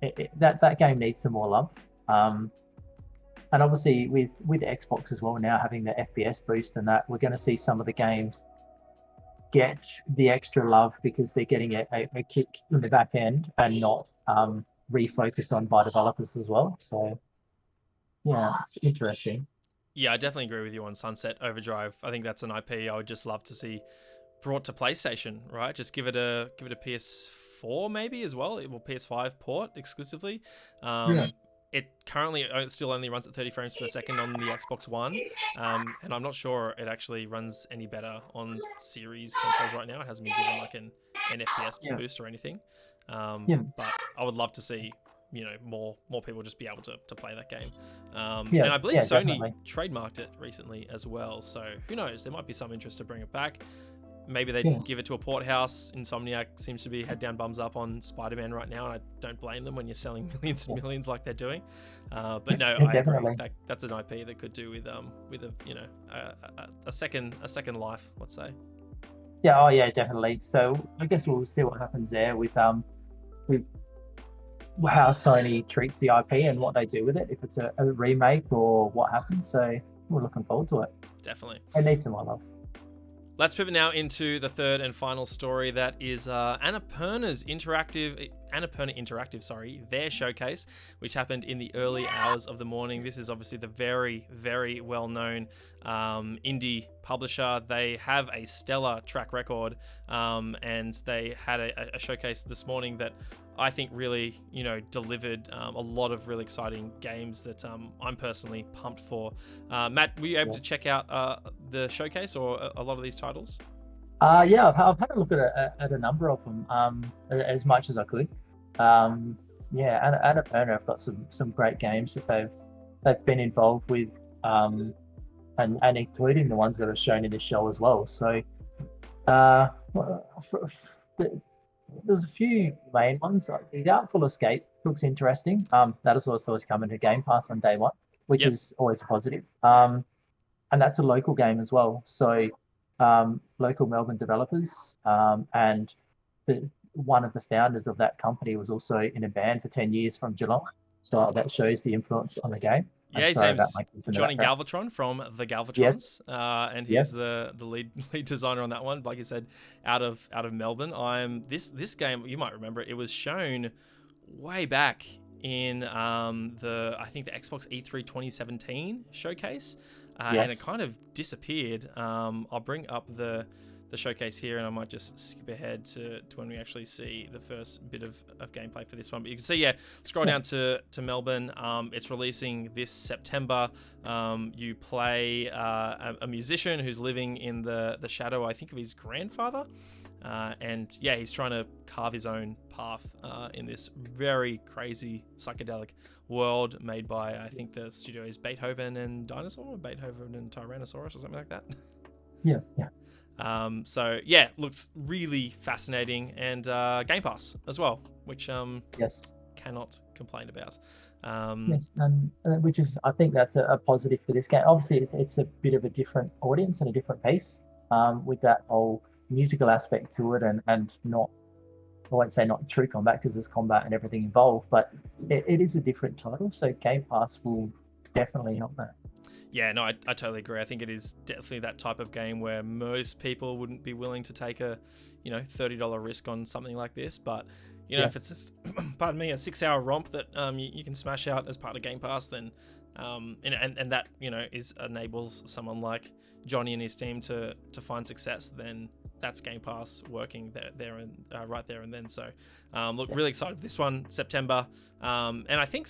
That game needs some more love, and obviously with Xbox as well now having the FPS boost and that, we're going to see some of the games get the extra love because they're getting a kick in the back end and not refocused on by developers as well. So it's interesting. I definitely agree with you on Sunset Overdrive. I think that's an IP I would just love to see brought to PlayStation, right? Just give it a PS4 maybe as well. It will PS5 port exclusively. It currently still only runs at 30 frames per second on the Xbox One, and I'm not sure it actually runs any better on Series consoles right now. It hasn't been given like an FPS boost or anything. But I would love to see more people just be able to play that game. And I believe Sony trademarked it recently as well. So who knows? There might be some interest to bring it back. Maybe they give it to a port house. Insomniac seems to be head down bums up on Spider-Man right now, and I don't blame them when you're selling millions and millions like they're doing. But no, I agree. That's an IP that could do with a second life, let's say. Definitely. So I guess we'll see what happens there with how Sony treats the IP and what they do with it, if it's a remake or what happens. So we're looking forward to it. Definitely. It needs some more love. Let's pivot now into the third and final story. That is Annapurna Interactive, their showcase, which happened in the early hours of the morning. This is obviously the very, very well-known indie publisher. They have a stellar track record, and they had a showcase this morning that I think really, delivered a lot of really exciting games that I'm personally pumped for. Matt, were you able to check out the showcase or a lot of these titles? I've had a look at a number of them, as much as I could. And Annapurna have got some great games that they've been involved with, and including the ones that are shown in this show as well. So there's a few main ones. Like the Artful Escape looks interesting. That is also coming to Game Pass on day one, which is always a positive. And that's a local game as well. So local Melbourne developers, and one of the founders of that company was also in a band for 10 years from Geelong. So that shows the influence on the game. Yeah, his name's Johnny Galvatron from the Galvatrons, and he's the lead designer on that one. Like you said, out of Melbourne. This game, you might remember it was shown way back in the Xbox E3 2017 showcase, and it kind of disappeared. I'll bring up the showcase here, and I might just skip ahead to when we actually see the first bit of gameplay for this one. But you can see, scroll down to Melbourne. It's releasing this September. You play a musician who's living in the shadow, I think, of his grandfather. And he's trying to carve his own path in this very crazy psychedelic world made by, I think the studio is Beethoven and Dinosaur, or Beethoven and Tyrannosaurus, or something like that. Yeah. So looks really fascinating, and Game Pass as well, which Yes. cannot complain about. Yes, and which is, I think that's a positive for this game. Obviously, it's a bit of a different audience and a different pace, with that whole musical aspect to it, and not, I won't say not true combat because there's combat and everything involved, but it is a different title, so Game Pass will definitely help that. Yeah, no, I totally agree. I think it is definitely that type of game where most people wouldn't be willing to take a, $30 risk on something like this. But, if it's just, pardon me, a 6-hour romp that you can smash out as part of Game Pass, then, and that, enables someone like Johnny and his team to find success, then that's Game Pass working there and right there and then. So, really excited for this one, September. And I think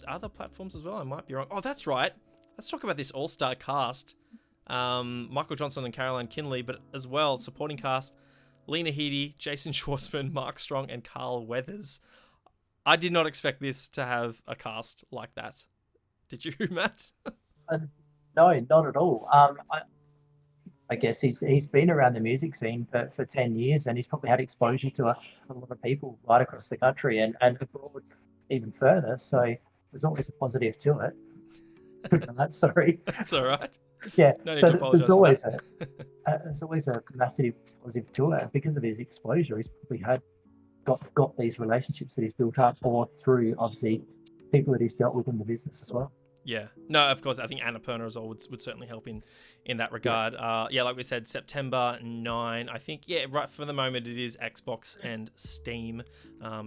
other platforms as well. I might be wrong. Oh, that's right. Let's talk about this all-star cast. Michael Johnson and Caroline Kinley, but as well, supporting cast, Lena Headey, Jason Schwartzman, Mark Strong, and Carl Weathers. I did not expect this to have a cast like that. Did you, Matt? No, not at all. I guess he's been around the music scene for 10 years, and he's probably had exposure to a lot of people right across the country and abroad even further. So there's always a positive to it. That, sorry. That's all right. Yeah. No need So to apologize there's always for that. there's always a massive positive to it because of his exposure. He's probably got these relationships that he's built up, or through obviously people that he's dealt with in the business as well. Yeah. No, of course, I think Annapurna as well would certainly help in that regard. Yes. Like we said, September 9. I think, right for the moment, it is Xbox and Steam.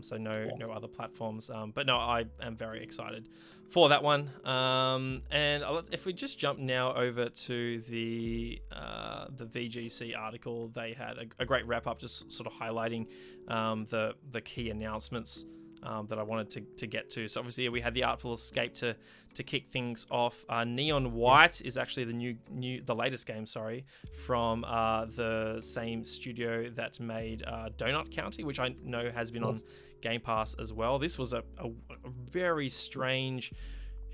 So no other platforms. But no, I am very excited for that one. And if we just jump now over to the VGC article, they had a great wrap up, just sort of highlighting the key announcements that I wanted to get to. So obviously we had the Artful Escape to kick things off. Neon White is actually the latest game, from the same studio that made Donut County, which I know has been on Game Pass as well. This was a very strange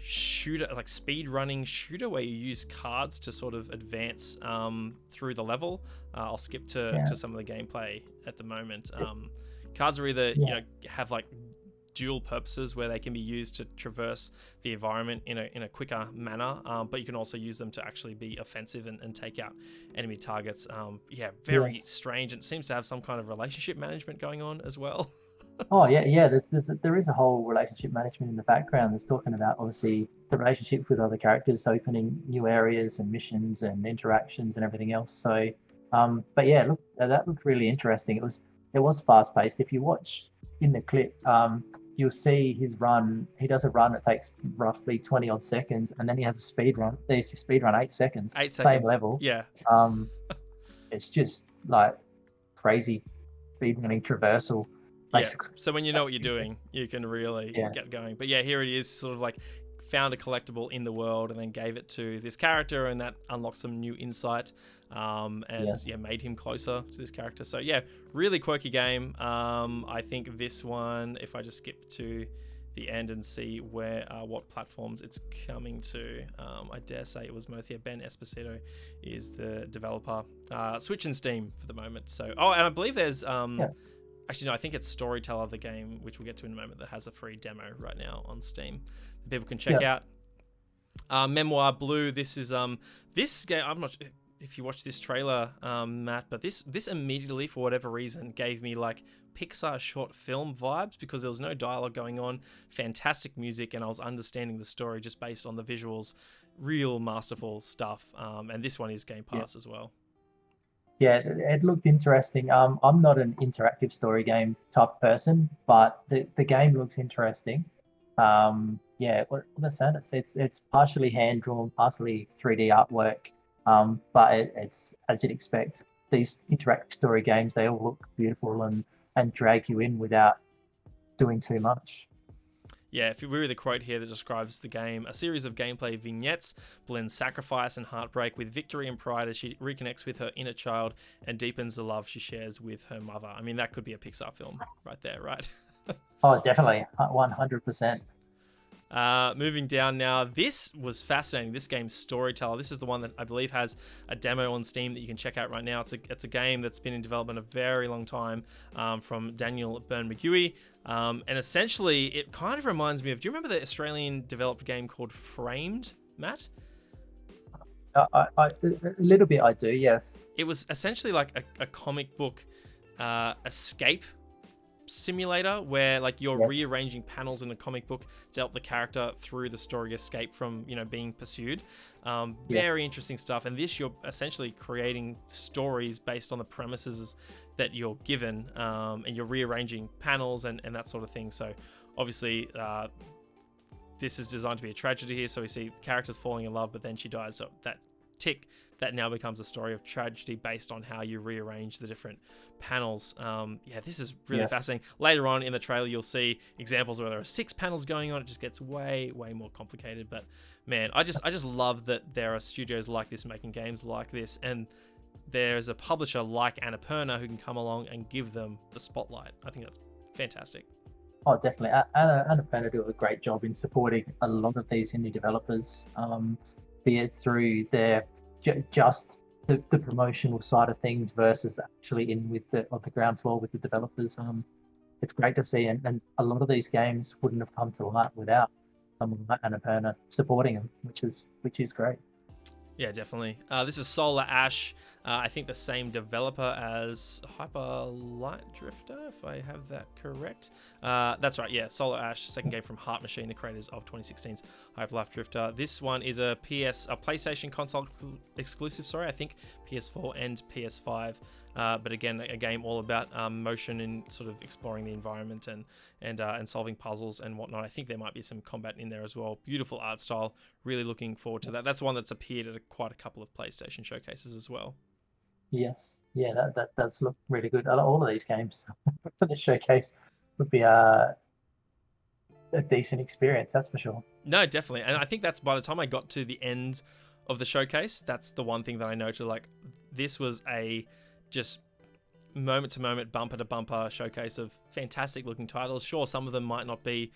shooter, like speed running shooter, where you use cards to sort of advance through the level. I'll skip to some of the gameplay at the moment. Cards are either have like dual purposes where they can be used to traverse the environment in a quicker manner, but you can also use them to actually be offensive and take out enemy targets. Very strange. It seems to have some kind of relationship management going on as well. Oh yeah. There is a whole relationship management in the background that's talking about obviously the relationship with other characters, opening new areas and missions and interactions and everything else. So, but yeah, look, that looked really interesting. It was fast paced. If you watch in the clip, you'll see his run. He does a run that takes roughly 20 odd seconds, and then he has a speed run. There's a speed run 8 seconds. 8 seconds. Same level. Yeah. It's just like crazy speed running traversal. Basically. Yeah. So when you know what you're doing, you can really get going. But here it is, sort of like found a collectible in the world and then gave it to this character, and that unlocked some new insight made him closer to this character. So really quirky game. I think this one, if I just skip to the end and see where what platforms it's coming to, I dare say it was mostly Ben Esposito is the developer. Switch and Steam for the moment. So and I believe there's actually no, I think it's Storyteller, the game, which we'll get to in a moment, that has a free demo right now on Steam that people can check out. Memoir Blue, this is this game, I'm not sure if you watch this trailer, Matt, but this immediately, for whatever reason, gave me like Pixar short film vibes, because there was no dialogue going on, fantastic music, and I was understanding the story just based on the visuals. Real masterful stuff. And this one is Game Pass as well. Yeah, it looked interesting. I'm not an interactive story game type person, but the game looks interesting. What I said, it's partially hand drawn, partially 3D artwork. But it's as you'd expect, these interactive story games, they all look beautiful and drag you in without doing too much. Yeah, if we read the quote here that describes the game, a series of gameplay vignettes blends sacrifice and heartbreak with victory and pride as she reconnects with her inner child and deepens the love she shares with her mother. I mean, that could be a Pixar film right there, right? Oh, definitely, 100%. Moving down now, this was fascinating. This game's Storyteller. This is the one that I believe has a demo on Steam that you can check out right now. It's a game that's been in development a very long time, from Daniel Byrne McGuey. And essentially, it kind of reminds me of... Do you remember the Australian developed game called Framed, Matt? A little bit I do, yes. It was essentially like a comic book escape simulator where like you're rearranging panels in a comic book to help the character through the story escape from being pursued. Very interesting stuff. And this, you're essentially creating stories based on the premises that you're given, and you're rearranging panels and that sort of thing. So obviously this is designed to be a tragedy here, so we see characters falling in love but then she dies, so that now becomes a story of tragedy based on how you rearrange the different panels. This is really fascinating. Later on in the trailer, you'll see examples where there are 6 panels going on. It just gets way more complicated. But man, I just love that there are studios like this making games like this, and there's a publisher like Annapurna who can come along and give them the spotlight. I think that's fantastic. Oh, definitely. Annapurna do a great job in supporting a lot of these indie developers, be it through their just the promotional side of things versus actually in with the ground floor with the developers. It's great to see, and a lot of these games wouldn't have come to light without someone like Annapurna supporting them, which is great. Yeah, definitely. This is Solar Ash. I think the same developer as Hyper Light Drifter, if I have that correct. That's right, yeah. Solar Ash, second game from Heart Machine, the creators of 2016's Hyper Light Drifter. This one is a PlayStation console exclusive, I think PS4 and PS5. But again, a game all about motion and sort of exploring the environment and solving puzzles and whatnot. I think there might be some combat in there as well. Beautiful art style. Really looking forward to that. That's one that's appeared at quite a couple of PlayStation showcases as well. Yes, yeah, that does look really good. All of these games for the showcase would be a decent experience, that's for sure. No, definitely. And I think that's by the time I got to the end of the showcase, that's the one thing that I noted. Like, this was a just moment to moment, bumper to bumper showcase of fantastic looking titles. Sure, some of them might not be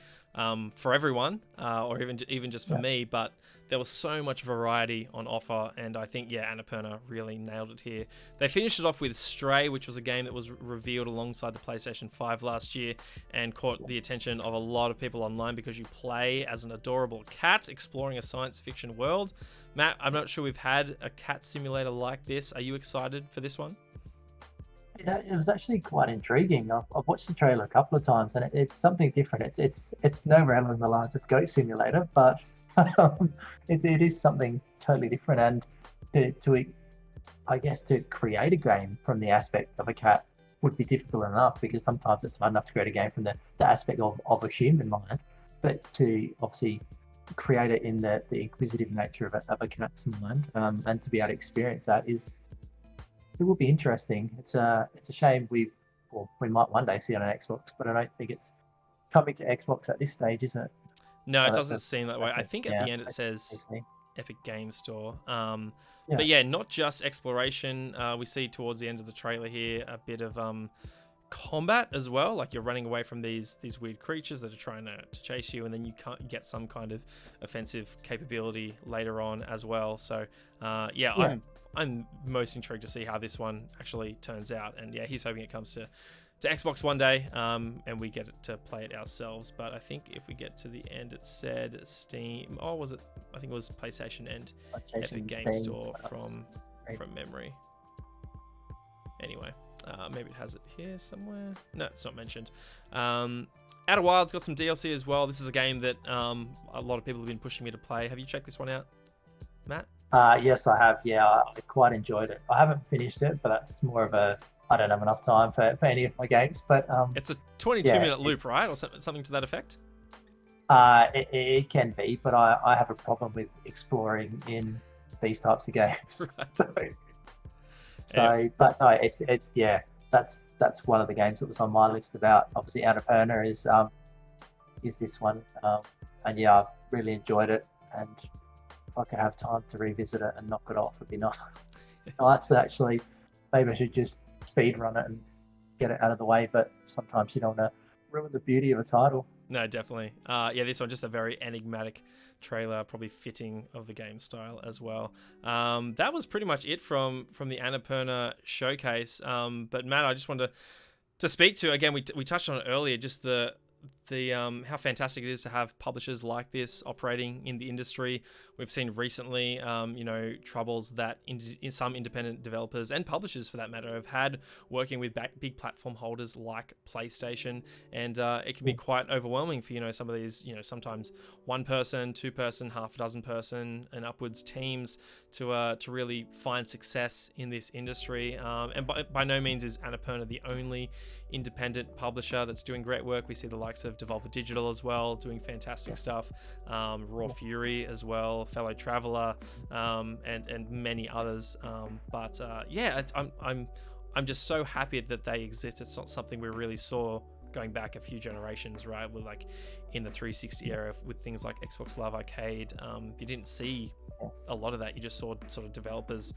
for everyone, or even just for me, but there was so much variety on offer, and I think Annapurna really nailed it here. They finished it off with Stray, which was a game that was revealed alongside the PlayStation 5 last year and caught the attention of a lot of people online because you play as an adorable cat exploring a science fiction world. Matt, I'm not sure we've had a cat simulator like this. Are you excited for this one? It was actually quite intriguing. I've watched the trailer a couple of times, and it's something different. It's nowhere along the lines of Goat Simulator, but it is something totally different. And to create a game from the aspect of a cat would be difficult enough, because sometimes it's hard enough to create a game from the aspect of a human mind, but to obviously create it in the inquisitive nature of a cat's mind, and to be able to experience that it will be interesting. It's a shame we might one day see it on Xbox, but I don't think it's coming to Xbox at this stage, is it? No, it doesn't seem that way. I think at the end it says Epic Game Store. But not just exploration. We see towards the end of the trailer here a bit of combat as well. Like, you're running away from these weird creatures that are trying to chase you, and then you can't get some kind of offensive capability later on as well. So I'm most intrigued to see how this one actually turns out, and he's hoping it comes to Xbox one day, and we get to play it ourselves. But I think if we get to the end, it said Steam. Oh, was it? I think it was PlayStation and Epic Game Store from memory. Anyway, maybe it has it here somewhere. No, it's not mentioned. Outer Wilds got some DLC as well. This is a game that a lot of people have been pushing me to play. Have you checked this one out, Matt? Yes, I have. Yeah, I quite enjoyed it. I haven't finished it, but that's more of I don't have enough time for any of my games. But it's a 22-minute loop, right, or something to that effect? It can be, but I have a problem with exploring in these types of games. Right. So, So, but no, yeah, that's one of the games that was on my list about obviously Annapurna is this one, and yeah, I've really enjoyed it, and if I could have time to revisit it and knock it off, it'd be nice. Nice actually. Maybe I should just speed run it and get it out of the way, but sometimes you don't want to ruin the beauty of a title. No, definitely. Yeah, this one just a very enigmatic trailer, probably fitting of the game style as well. That was pretty much it from the Annapurna showcase. But Matt, I just wanted to speak to again. We touched on it earlier, just the how fantastic it is to have publishers like this operating in the industry. We've seen recently, troubles that in some independent developers and publishers, for that matter, have had working with big platform holders like PlayStation, and it can be quite overwhelming for some of these sometimes one person, two person, half a dozen person, and upwards teams to really find success in this industry. And by no means is Annapurna the only independent publisher that's doing great work. We see the likes of Devolver Digital as well, doing fantastic stuff. Raw Fury as well, Fellow Traveler, and many others. I'm just so happy that they exist. It's not something we really saw going back a few generations, right? With like in the 360 era with things like Xbox Live Arcade, you didn't see a lot of that. You just saw sort of developers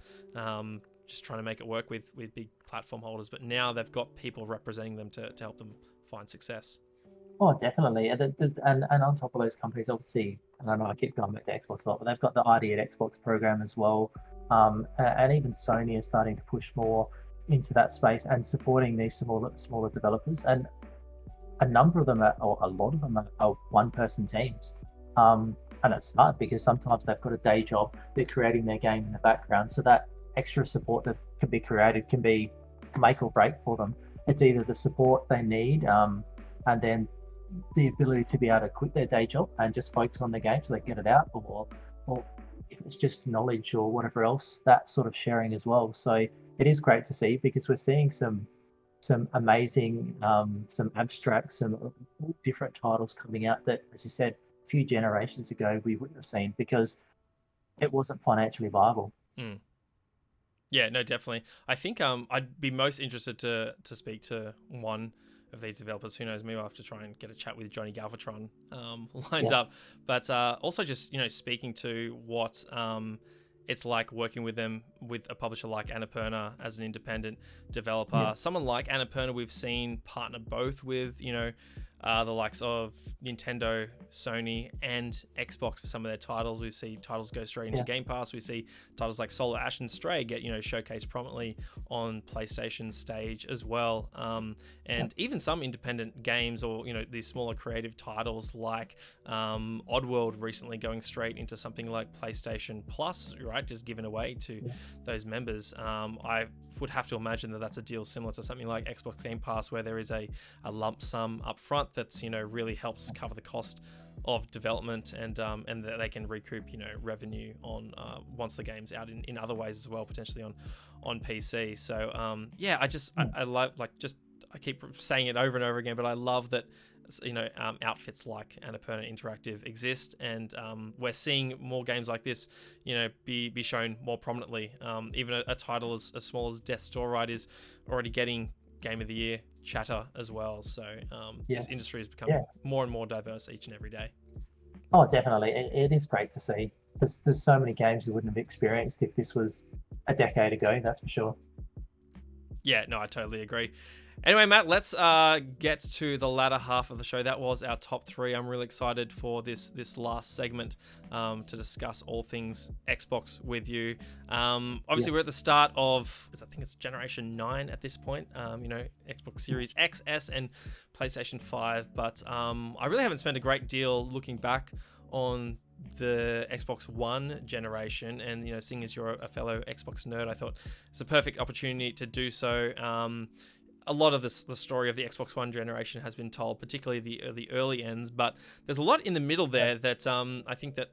just trying to make it work with big platform holders, but now they've got people representing them to help them find success. Oh, definitely. And on top of those companies, obviously, and I know I keep going back to Xbox a lot, but they've got the ID at Xbox program as well. And even Sony is starting to push more into that space and supporting these smaller developers. And a number of them or a lot of them are one-person teams. And it's hard because sometimes they've got a day job, they're creating their game in the background. So that extra support that can be created can be make or break for them. It's either the support they need, and then the ability to be able to quit their day job and just focus on the game so they get it out, or if it's just knowledge or whatever else, that sort of sharing as well. So it is great to see because we're seeing some amazing, some abstract, some different titles coming out that, as you said, a few generations ago we wouldn't have seen because it wasn't financially viable. Yeah, no, definitely. I think I'd be most interested to speak to one of these developers. Who knows, maybe I'll have to try and get a chat with Johnny Galvatron lined up. But also just, speaking to what it's like working with them, with a publisher like Annapurna as an independent developer. Someone like Annapurna we've seen partner both with, the likes of Nintendo, Sony, and Xbox for some of their titles. We see titles go straight into Game Pass. We see titles like Solar Ash and Stray get, showcased prominently on PlayStation stage as well. And even some independent games or, these smaller creative titles like Oddworld recently going straight into something like PlayStation Plus, right? Just given away to those members. I would have to imagine that that's a deal similar to something like Xbox Game Pass, where there is a lump sum up front that's really helps cover the cost of development, and that they can recoup revenue on once the game's out in other ways as well, potentially on PC. So I love, I keep saying it over and over again, but I love that outfits like Annapurna Interactive exist, and we're seeing more games like this be shown more prominently. Even a title as small as Death's Door Ride is already getting Game of the Year chatter as well. So this industry is becoming more and more diverse each and every day. Oh, definitely. It is great to see. There's so many games we wouldn't have experienced if this was a decade ago, that's for sure. Yeah, no, I totally agree. Anyway, Matt, let's get to the latter half of the show. That was our top three. I'm really excited for this last segment to discuss all things Xbox with you. Obviously, we're at the start of, I think it's Generation 9 at this point, Xbox Series X, S, and PlayStation 5. But I really haven't spent a great deal looking back on the Xbox One generation, and seeing as you're a fellow Xbox nerd, I thought it's a perfect opportunity to do so. A lot of the story of the Xbox One generation has been told, particularly the early ends, but there's a lot in the middle there that I think that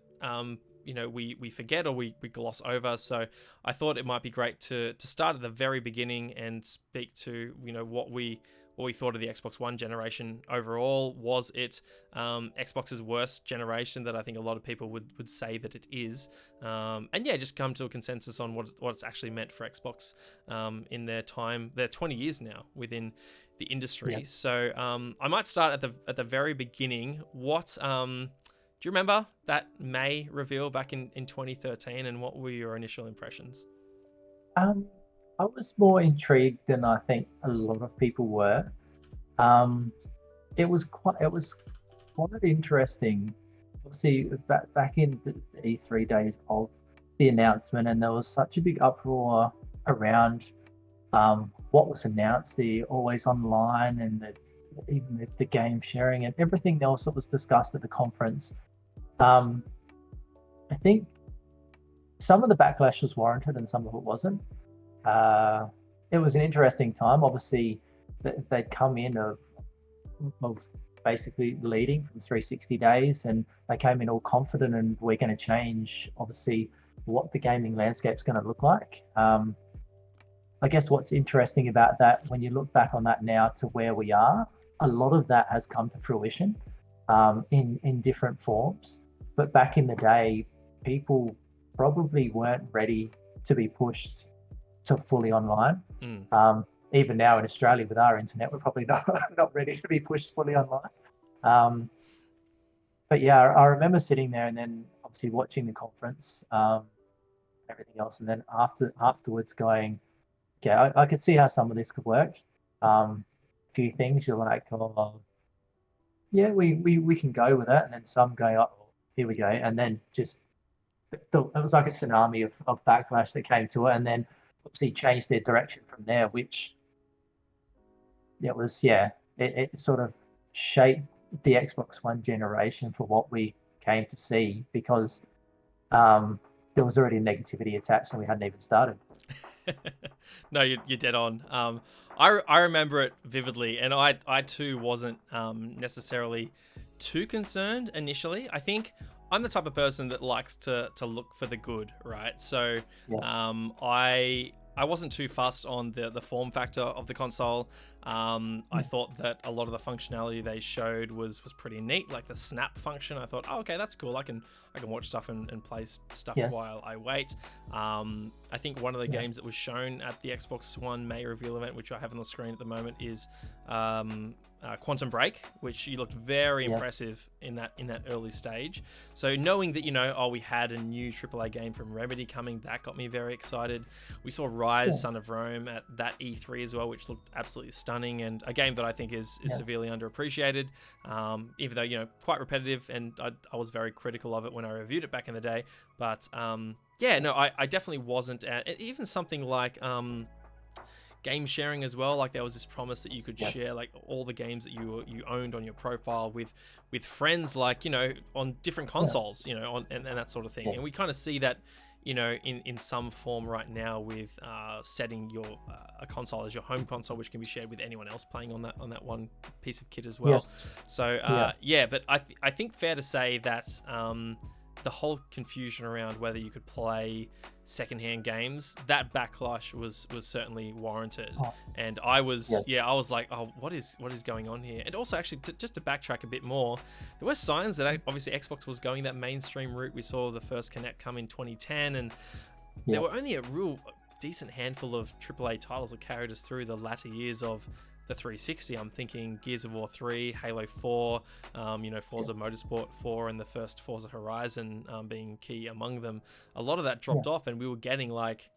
we forget or we gloss over. So I thought it might be great to start at the very beginning and speak to what we what we thought of the Xbox One generation overall. Was it Xbox's worst generation? That I think a lot of people would say that it is. And yeah, just come to a consensus on what it's actually meant for Xbox in their time. They're 20 years now within the industry. Yes. So I might start at the very beginning. What do you remember that May reveal back in 2013, and what were your initial impressions? I was more intrigued than I think a lot of people were. Um, it was quite interesting. Obviously, back in the E3 days of the announcement, and there was such a big uproar around what was announced, the always online, and even the game sharing and everything else that was discussed at the conference. Um, I think some of the backlash was warranted and some of it wasn't. Uh, it was an interesting time. Obviously, they'd come in of basically leading from 360 days, and they came in all confident, and we're going to change, obviously, what the gaming landscape's going to look like. I guess what's interesting about that, when you look back on that now to where we are, a lot of that has come to fruition in different forms. But back in the day, people probably weren't ready to be pushed to fully online. Even now in Australia with our internet, we're probably not ready to be pushed fully online. But yeah, I remember sitting there and then obviously watching the conference, everything else, and then afterwards going, yeah, I could see how some of this could work. A few things you're like, oh, yeah, we can go with that, and then some go, oh, here we go, and then just it was like a tsunami of backlash that came to it, and then obviously changed their direction from there, which it sort of shaped the Xbox One generation for what we came to see, because there was already negativity attached and we hadn't even started. No, you're dead on. I remember it vividly, and I too wasn't necessarily too concerned initially. I think I'm the type of person that likes to look for the good, right? So Yes. I wasn't too fussed on the form factor of the console. I thought that a lot of the functionality they showed was pretty neat, like the snap function. I thought, oh, okay, that's cool. I can watch stuff and play stuff Yes. while I wait. I think one of the games that was shown at the Xbox One May reveal event, which I have on the screen at the moment, is Quantum Break, which you looked very impressive in that early stage. So knowing that we had a new AAA game from Remedy coming, that got me very excited. We saw Rise, Son of Rome at that E3 as well, which looked absolutely stunning, and a game that I think is severely underappreciated, even though quite repetitive, and I was very critical of it when I reviewed it back in the day. But I definitely wasn't at even something like game sharing as well. Like there was this promise that you could share like all the games that you owned on your profile with friends, like on different consoles, and that sort of thing. And we kind of see that in some form right now with setting your a console as your home console, which can be shared with anyone else playing on that one piece of kit as well. So but I think fair to say that the whole confusion around whether you could play secondhand games, that backlash was certainly warranted. And I was like, oh, what is going on here? And also, actually, just to backtrack a bit more, there were signs that obviously Xbox was going that mainstream route. We saw the first Kinect come in 2010, and there were only a real decent handful of AAA titles that carried us through the latter years of the 360. I'm thinking Gears of War 3, Halo 4, Forza Motorsport 4, and the first Forza Horizon being key among them. A lot of that dropped off, and we were getting like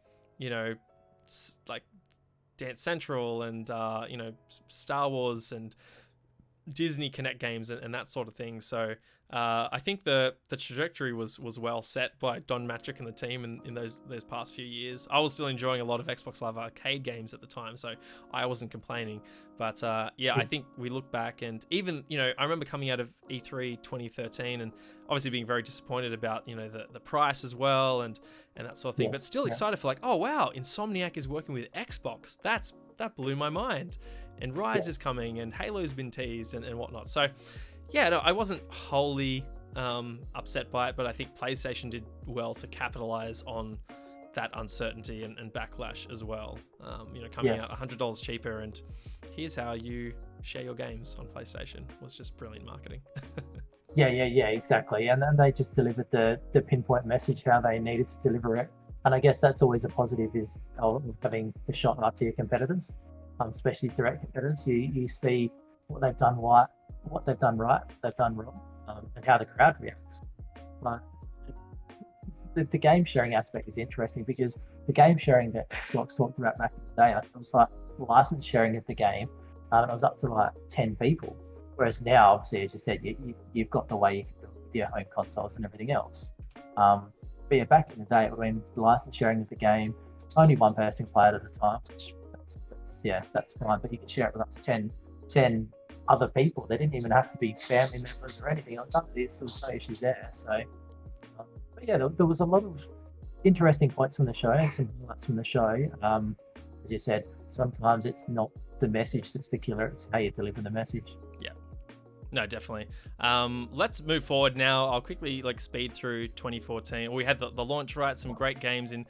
Dance Central and Star Wars and Disney Kinect games and that sort of thing. So I think the trajectory was well set by Don Mattrick and the team in those past few years. I was still enjoying a lot of Xbox Live Arcade games at the time, so I wasn't complaining. But I think we look back, and even I remember coming out of E3 2013 and obviously being very disappointed about the price as well and that sort of thing. But still excited for like, oh wow, Insomniac is working with Xbox. That blew my mind. And Rise is coming, and Halo's been teased and whatnot. So I wasn't wholly upset by it, but I think PlayStation did well to capitalize on that uncertainty and backlash as well. Coming out $100 cheaper, and here's how you share your games on PlayStation was just brilliant marketing. Yeah, exactly. And then they just delivered the pinpoint message how they needed to deliver it. And I guess that's always a positive, is having the shot up to your competitors, especially direct competitors. You see what they've done right, what they've done wrong, and how the crowd reacts. Like, the game sharing aspect is interesting, because the game sharing that Xbox talked about back in the day, it was like license sharing of the game. It was up to like 10 people. Whereas now, obviously, as you said, you've got the way you can build your home consoles and everything else. But yeah, back in the day, when license sharing of the game, only one person played at a time, which that's fine. But you can share it with up to 10 other people. They didn't even have to be family members or anything. None of this, there was no issues there. So, but yeah, there was a lot of interesting points from the show and some highlights from the show. As you said, sometimes it's not the message that's the killer, it's how you deliver the message. Yeah. No, definitely. Let's move forward now. I'll quickly speed through 2014. We had the launch, right? Some great games in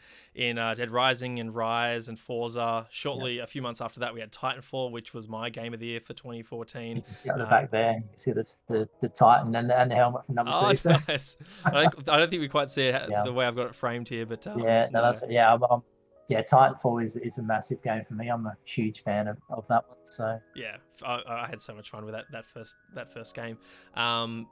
Dead Rising and Rise and Forza. Shortly, a few months after that, we had Titanfall, which was my game of the year for 2014. You can see at the back there, you see the Titan and the helmet from number 2. So. Nice. I don't think we quite see it the way I've got it framed here, but Titanfall is a massive game for me. I'm a huge fan of that one. So yeah, I had so much fun with that first game.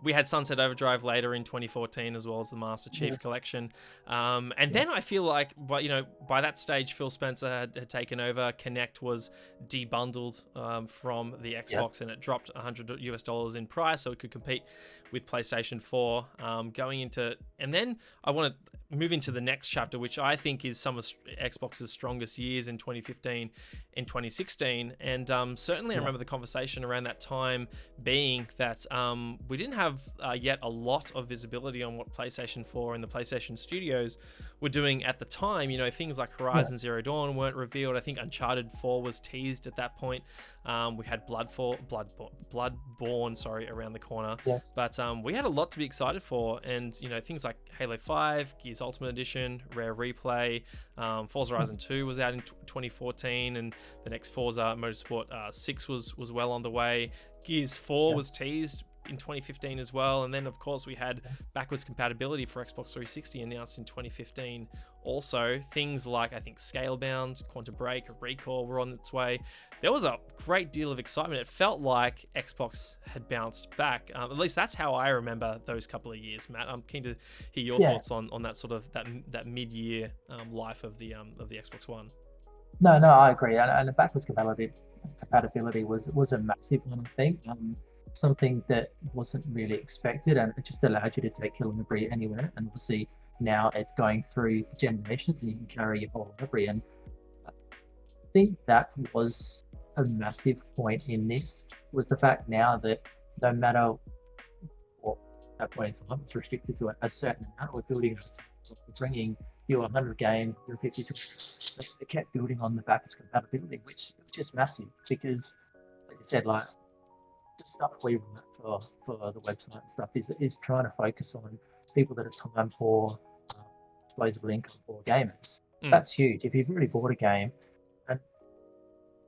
We had Sunset Overdrive later in 2014, as well as the Master Chief Collection. Then I feel like, by that stage, Phil Spencer had taken over. Kinect was debundled from the Xbox, and it dropped $100 in price, so it could compete with PlayStation 4 going into. And then I want to move into the next chapter, which I think is some of Xbox's strongest years in 2015 and 2016. And certainly I remember the conversation around that time being that we didn't have yet a lot of visibility on what PlayStation 4 and the PlayStation studios were doing at the time. Things like Horizon Zero Dawn weren't revealed. I think Uncharted 4 was teased at that point. We had Bloodborne, around the corner. Yes. But we had a lot to be excited for, and things like Halo 5, Gears Ultimate Edition, Rare Replay, Forza Horizon 2 was out in 2014, and the next Forza Motorsport 6 was well on the way. Gears 4 was teased in 2015 as well, and then of course we had backwards compatibility for Xbox 360 announced in 2015. Also, things like, I think, Scalebound, Quantum Break, Recall were on its way. There was a great deal of excitement. It felt like Xbox had bounced back. At least that's how I remember those couple of years. Matt, I'm keen to hear your thoughts on that sort of that mid-year life of the Xbox One. No, I agree. And the backwards compatibility was a massive one, I think. Something that wasn't really expected, and it just allowed you to take your library anywhere. And obviously now it's going through generations, and you can carry your whole library. And I think that was a massive point in this, was the fact now that no matter what, at that point in time, it's restricted to a certain amount. We're building, we're bringing you 100 games, you're 52. They kept building on the backwards compatibility, which is just massive, because, like you said, like, the stuff we write for the website and stuff is trying to focus on people that have time for disposable income for gamers. That's huge. If you've already bought a game, and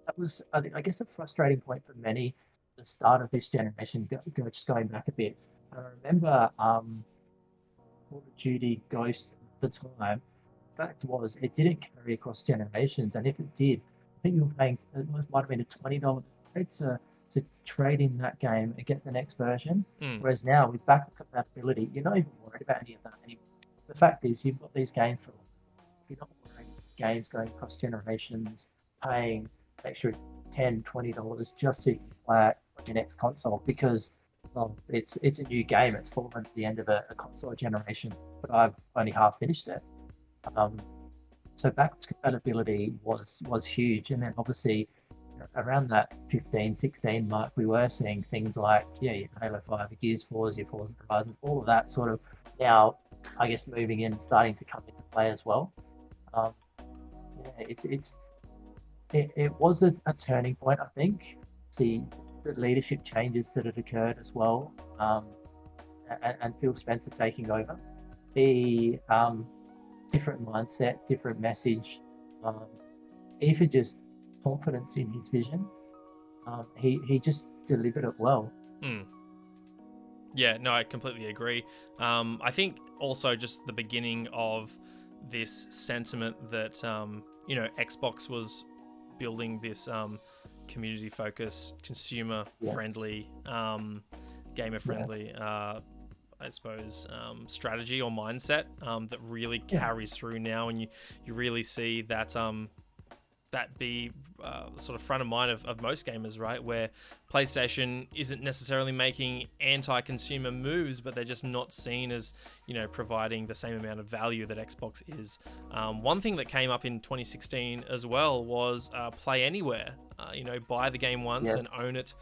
that was, I guess, a frustrating point for many at the start of this generation, just going back a bit. I remember Call of Duty Ghost at the time. The fact was, it didn't carry across generations, and if it did, I think you were paying, it might have been a $20 to trade in that game and get the next version. Whereas now, with backward compatibility, you're not even worried about any of that anymore. The fact is, you've got these games for, you're not worried about games going across generations, paying an extra $10, $20 just so you can play it on your next console, because it's a new game. It's fallen at the end of a console generation, but I've only half finished it. So backwards compatibility was huge. And then obviously, around that 15, 16 mark, we were seeing things like, your Halo 5, your Gears 4s, your Forza Horizons, all of that sort of now, I guess, moving in and starting to come into play as well. It was a turning point, I think. The leadership changes that had occurred as well, and Phil Spencer taking over. He different mindset, different message, even just confidence in his vision. He just delivered it well. Yeah, no, I completely agree. I think also just the beginning of this sentiment that Xbox was building this community-focused, consumer-friendly, gamer-friendly, I suppose, strategy or mindset that really carries through now, and you really see that that be sort of front of mind of most gamers, right? Where PlayStation isn't necessarily making anti-consumer moves, but they're just not seen as, providing the same amount of value that Xbox is. One thing that came up in 2016 as well was Play Anywhere. Buy the game once and own it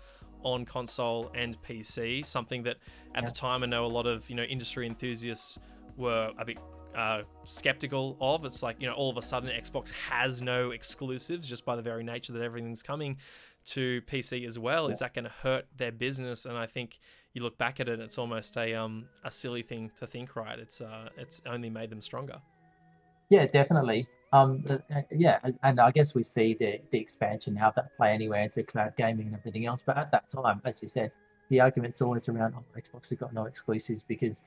on console and PC. Something that at the time I know a lot of industry enthusiasts were a bit skeptical of. It's like, all of a sudden Xbox has no exclusives just by the very nature that everything's coming to PC as well. Is that going to hurt their business? And I think you look back at it, it's almost a silly thing to think, right? It's only made them stronger. Yeah, definitely. And I guess we see the expansion now that Play Anywhere into cloud gaming and everything else. But at that time, as you said, the argument's always around, Xbox has got no exclusives because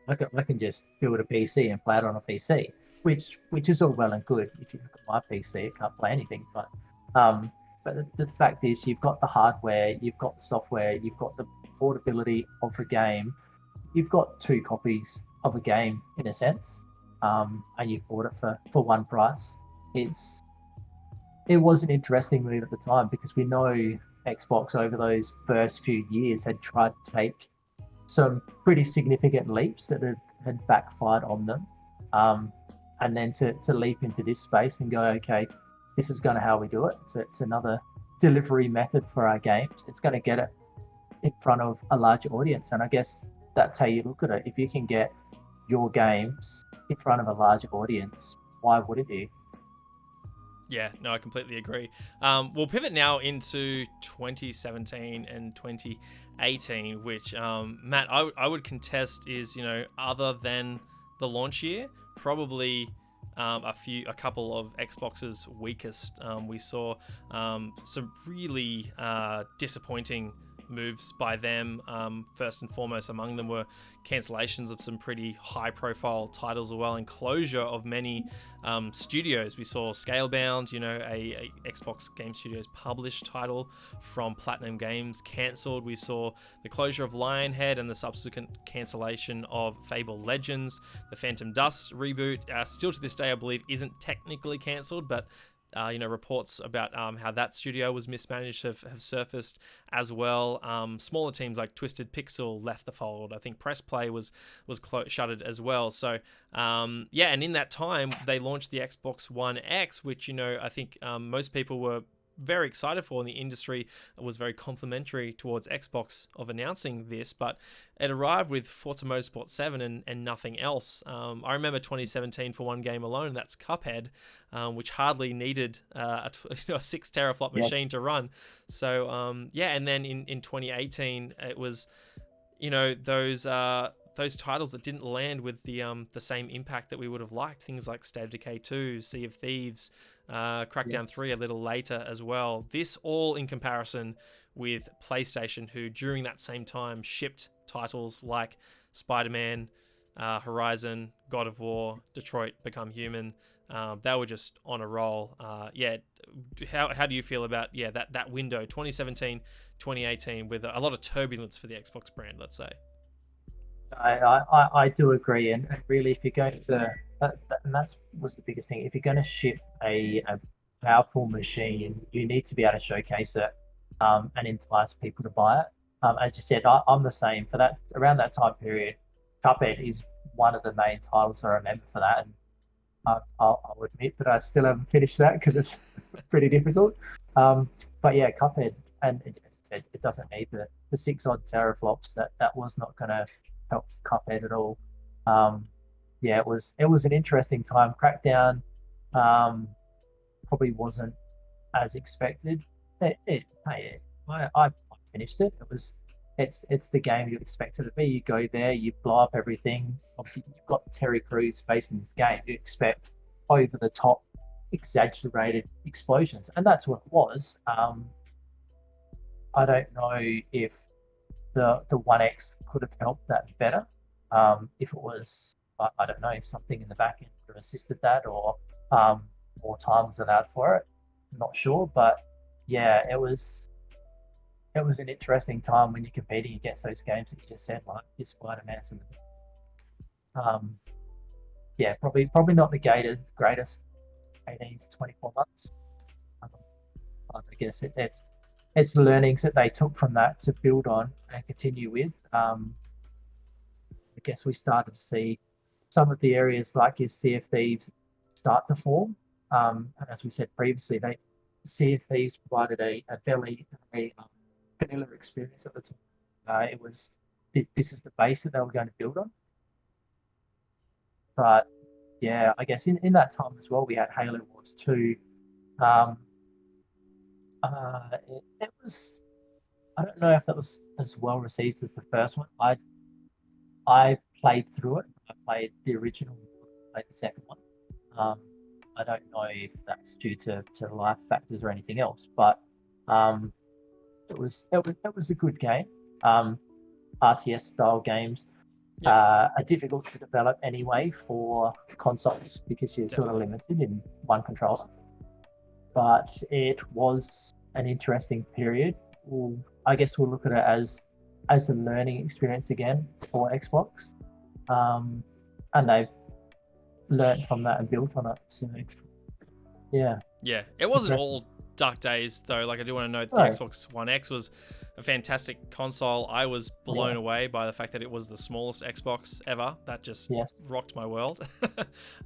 I can just build a PC and play it on a PC, which is all well and good. If you look at my PC, it can't play anything. But the fact is, you've got the hardware, you've got the software, you've got the portability of a game, you've got two copies of a game in a sense, and you've bought it for one price. It was an interesting move at the time because we know Xbox over those first few years had tried to take some pretty significant leaps that had backfired on them, and then to leap into this space and go, okay, this is going to how we do it. So it's another delivery method for our games. It's going to get it in front of a larger audience, and I guess that's how you look at it. If you can get your games in front of a larger audience, why wouldn't you? Yeah, no, I completely agree. We'll pivot now into 2017 and 2018, which, Matt, I would contest is, other than the launch year, probably a couple of Xbox's weakest. We saw some really disappointing moves by them. First and foremost among them were cancellations of some pretty high profile titles as well, and closure of many studios. We saw Scalebound, a Xbox Game Studios published title from Platinum Games, cancelled. We saw the closure of Lionhead and the subsequent cancellation of Fable Legends. The Phantom Dust reboot, still to this day I believe isn't technically cancelled, but reports about how that studio was mismanaged have surfaced as well. Smaller teams like Twisted Pixel left the fold. I think Press Play was shuttered as well. So and in that time they launched the Xbox One X, which I think most people were very excited for, and the industry was very complimentary towards Xbox of announcing this, but it arrived with Forza Motorsport 7 and nothing else. I remember 2017 for one game alone, that's Cuphead, which hardly needed a 6 teraflop machine to run. So and then in 2018 it was those titles that didn't land with the same impact that we would have liked. Things like State of Decay 2, Sea of Thieves, Crackdown 3 a little later as well. This all in comparison with PlayStation, who during that same time shipped titles like Spider-Man, Horizon, God of War, Detroit Become Human. They were just on a roll. How do you feel about that window, 2017, 2018, with a lot of turbulence for the Xbox brand, let's say? I do agree, and really, if you're going to, and that was the biggest thing. If you're going to ship a powerful machine, you need to be able to showcase it and entice people to buy it. As you said, I'm the same for that. Around that time period, Cuphead is one of the main titles I remember for that, and I'll admit that I still haven't finished that because it's pretty difficult. But yeah, Cuphead, and as you said, it doesn't need the 6 odd teraflops. That was not going to help Cuphead at all. It was an interesting time. Crackdown probably wasn't as expected. I finished it. it's the game you expect it to be. You go there, you blow up everything. Obviously, you've got Terry Crews facing this game. You expect over the top, exaggerated explosions, and that's what it was. I don't know if the One X could have helped that better. If it was, I don't know, something in the back end would have assisted that, or more time was allowed for it. I'm not sure, but yeah, it was an interesting time when you're competing against those games that you just said, like your Spider-Man's and um, yeah, probably not the greatest 18 to 24 months. Um, but I guess it's learnings that they took from that to build on and continue with. I guess we started to see some of the areas like your Sea of Thieves start to form. And as we said previously, they Sea of Thieves provided a fairly vanilla experience at the time. It was this is the base that they were going to build on. But yeah, I guess in that time as well, we had Halo Wars 2. Um, it was, I don't know if that was as well received as the first one. I played through it. I played the original, played the second one. Um, I don't know if that's due to life factors or anything else, but um, it was a good game. RTS style games are difficult to develop anyway for consoles because you're sort of limited in one controller. But it was an interesting period. I guess we'll look at it as a learning experience again for Xbox, and they've learned from that and built on it. So yeah, it wasn't all dark days though. Like, I do want to note the Xbox One X was a fantastic console. I was blown away by the fact that it was the smallest Xbox ever. That just rocked my world.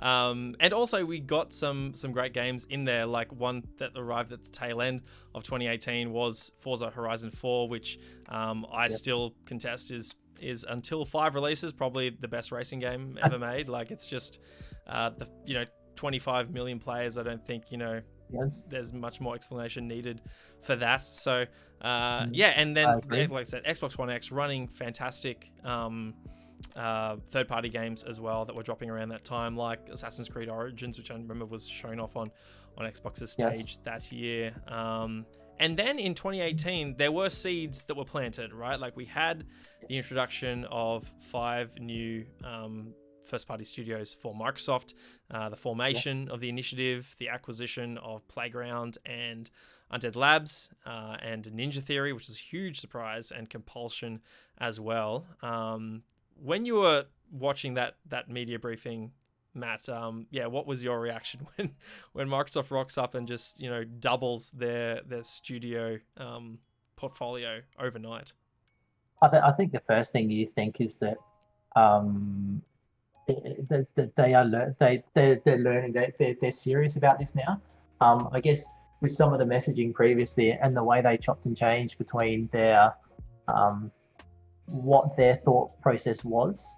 And also we got some great games in there. Like, one that arrived at the tail end of 2018 was Forza Horizon 4, which I still contest is until 5 releases probably the best racing game ever made. Like, it's just 25 million players. I don't think there's much more explanation needed for that. So and then like I said, Xbox One X running fantastic third-party games as well that were dropping around that time, like Assassin's Creed Origins, which I remember was shown off on Xbox's stage that year. And then in 2018, there were seeds that were planted, right? Like, we had the introduction of 5 new first-party studios for Microsoft, the formation of the initiative, the acquisition of Playground and Undead Labs, and Ninja Theory, which was a huge surprise, and Compulsion as well. When you were watching that media briefing, Matt, what was your reaction when Microsoft rocks up and just doubles their studio portfolio overnight? I think the first thing you think is that they're learning, they're serious about this now. I guess with some of the messaging previously and the way they chopped and changed between their what their thought process was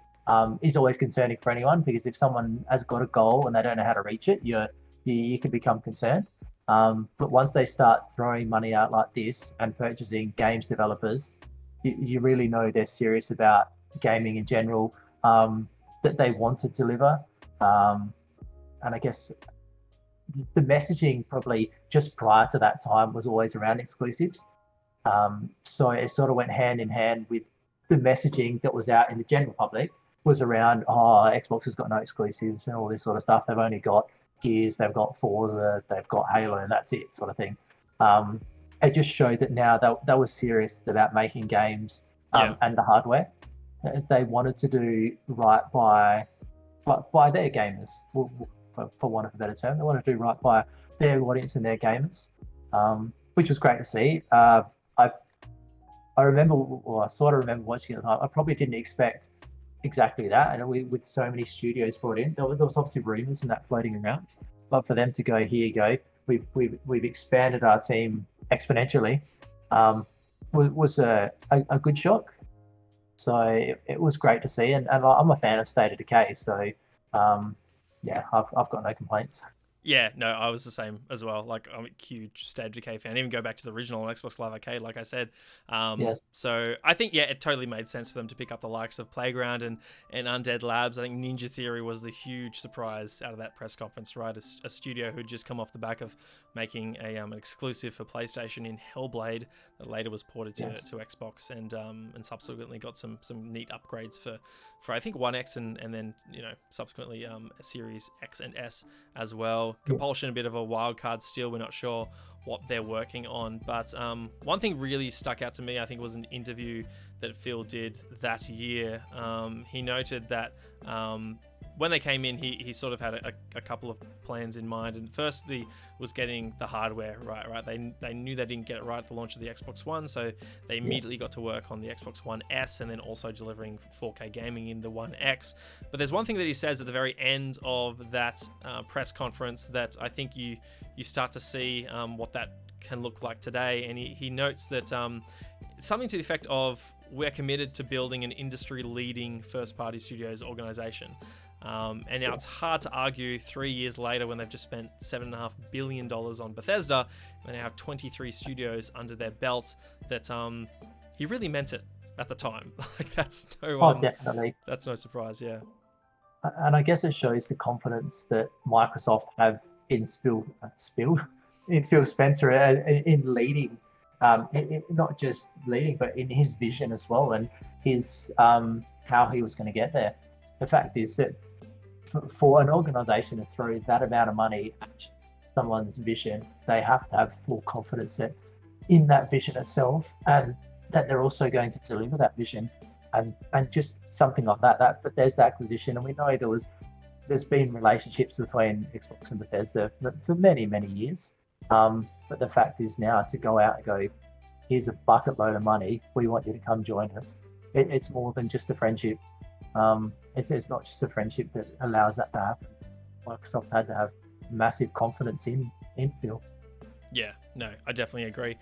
is always concerning for anyone, because if someone has got a goal and they don't know how to reach it, you can become concerned. But once they start throwing money out like this and purchasing games developers, you really know they're serious about gaming in general, that they want to deliver. And I guess the messaging probably just prior to that time was always around exclusives. So it sort of went hand in hand with the messaging that was out in the general public was around, Xbox has got no exclusives and all this sort of stuff. They've only got Gears, they've got Forza, they've got Halo, and that's it, sort of thing. It just showed that now they were serious about making games and the hardware. They wanted to do right by their gamers, for want of a better term. They wanted to do right by their audience and their gamers, which was great to see. I remember, or I sort of remember watching it at the time. I probably didn't expect exactly that, and with so many studios brought in, there was obviously rumors and that floating around. But for them to go, here you go, we've expanded our team exponentially, was a good shock. So it was great to see, and I'm a fan of State of Decay, so I've got no complaints. Yeah, no, I was the same as well. Like, I'm a huge State of Decay fan. Even go back to the original on Xbox Live Arcade, like I said. Yes. So I think, yeah, it totally made sense for them to pick up the likes of Playground and Undead Labs. I think Ninja Theory was the huge surprise out of that press conference, right? A studio who'd just come off the back of making an exclusive for PlayStation in Hellblade that later was ported to Xbox and subsequently got some neat upgrades for I think One X and then subsequently Series X and S as well. Compulsion, a bit of a wild card still. We're not sure what they're working on, but one thing really stuck out to me, I think, was an interview that Phil did that year. He noted that when they came in, he sort of had a couple of plans in mind, and firstly was getting the hardware right. They knew they didn't get it right at the launch of the Xbox One, so they immediately got to work on the Xbox One S, and then also delivering 4K gaming in the One X. But there's one thing that he says at the very end of that press conference that I think you start to see what that can look like today, and he notes that something to the effect of, we're committed to building an industry-leading first-party studios organization. And now it's hard to argue 3 years later, when they've just spent $7.5 billion on Bethesda, and they have 23 studios under their belt, that he really meant it at the time. Like, that's Definitely. That's no surprise, yeah. And I guess it shows the confidence that Microsoft have in in Phil Spencer in leading, not just leading, but in his vision as well, and his how he was going to get there. The fact is that for an organization to throw that amount of money at someone's vision, they have to have full confidence that in that vision itself, and that they're also going to deliver that vision. And just something like that Bethesda acquisition, and we know there's been relationships between Xbox and Bethesda for many years, but the fact is now to go out and go, here's a bucket load of money, we want you to come join us. It's more than just a friendship. It's not just a friendship that allows that to happen. Microsoft had to have massive confidence in Phil. Yeah, no, I definitely agree.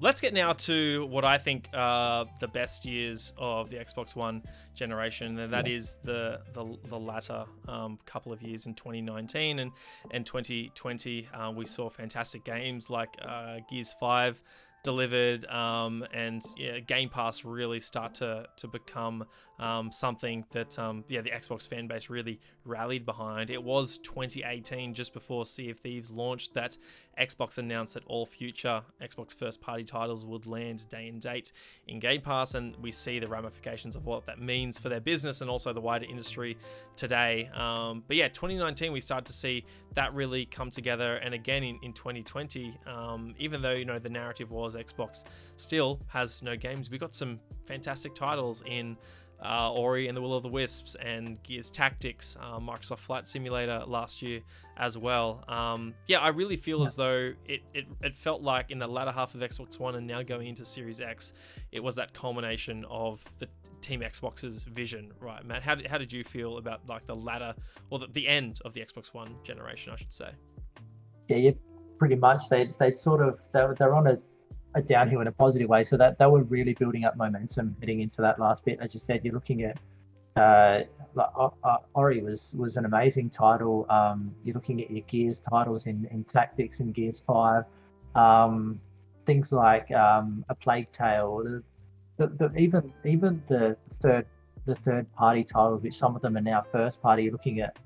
Let's get now to what I think are the best years of the Xbox One generation, and that is the latter couple of years in 2019 and 2020. We saw fantastic games like Gears 5 delivered, and Game Pass really start to become something that the Xbox fan base really rallied behind. It was 2018, just before Sea of Thieves launched, that Xbox announced that all future Xbox first-party titles would land day and date in Game Pass, and we see the ramifications of what that means for their business and also the wider industry today. But yeah, 2019 we started to see that really come together, and again in 2020, even though the narrative was Xbox still has no games, we got some fantastic titles in Ori and the Will of the Wisps and Gears Tactics, Microsoft Flight Simulator last year as well. I really feel as though it felt like in the latter half of Xbox One and now going into Series X, it was that culmination of the Team Xbox's vision, right, Matt? How did you feel about like the latter, or the end of the Xbox One generation, I should say? Yeah, pretty much. They're on a downhill in a positive way, so that they were really building up momentum heading into that last bit. As you said, you're looking at Ori was an amazing title. You're looking at your Gears titles in Tactics and Gears 5, things like A Plague Tale, even the third party titles, which some of them are now first party. You're looking at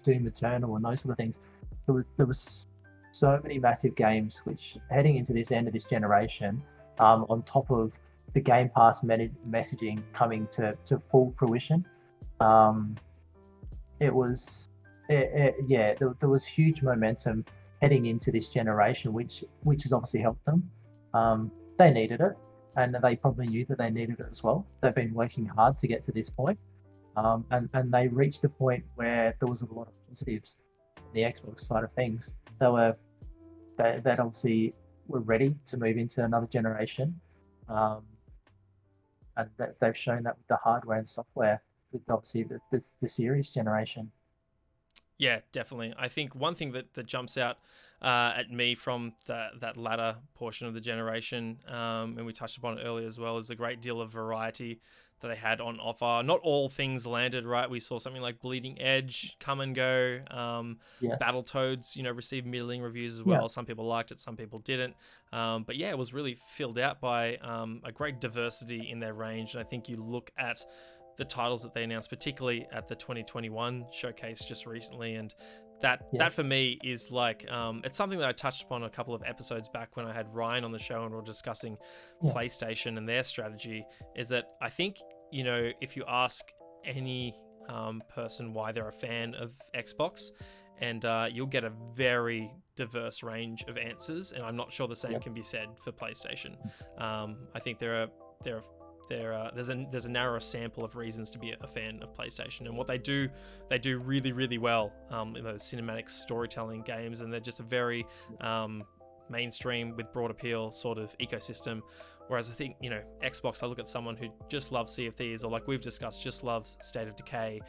Doom Eternal and those sort of things. There was so many massive games which, heading into this end of this generation, on top of the Game Pass messaging coming to full fruition, there was huge momentum heading into this generation, which has obviously helped them. They needed it, and they probably knew that they needed it as well. They've been working hard to get to this point, and they reached a point where there was a lot of positives on the Xbox side of things. They obviously were ready to move into another generation, and they've shown that with the hardware and software, with obviously the series generation. Yeah, definitely. I think one thing that jumps out at me from that latter portion of the generation, and we touched upon it earlier as well, is the great deal of variety that they had on offer. Not all things landed, right? We saw something like Bleeding Edge come and go. Yes. Battletoads, received middling reviews as Yeah. well. Some people liked it, some people didn't. But yeah, it was really filled out by a great diversity in their range. And I think you look at the titles that they announced, particularly at the 2021 showcase just recently, and that for me is like it's something that I touched upon a couple of episodes back when I had Ryan on the show and we were discussing PlayStation and their strategy. Is that I think if you ask any person why they're a fan of Xbox, and you'll get a very diverse range of answers, and I'm not sure the same can be said for PlayStation. I think there's a narrower sample of reasons to be a fan of PlayStation, and what they do really, really well in those cinematic storytelling games, and they're just a very mainstream with broad appeal sort of ecosystem. Whereas I think Xbox, I look at someone who just loves Sea of Thieves, or like we've discussed, just loves State of Decay.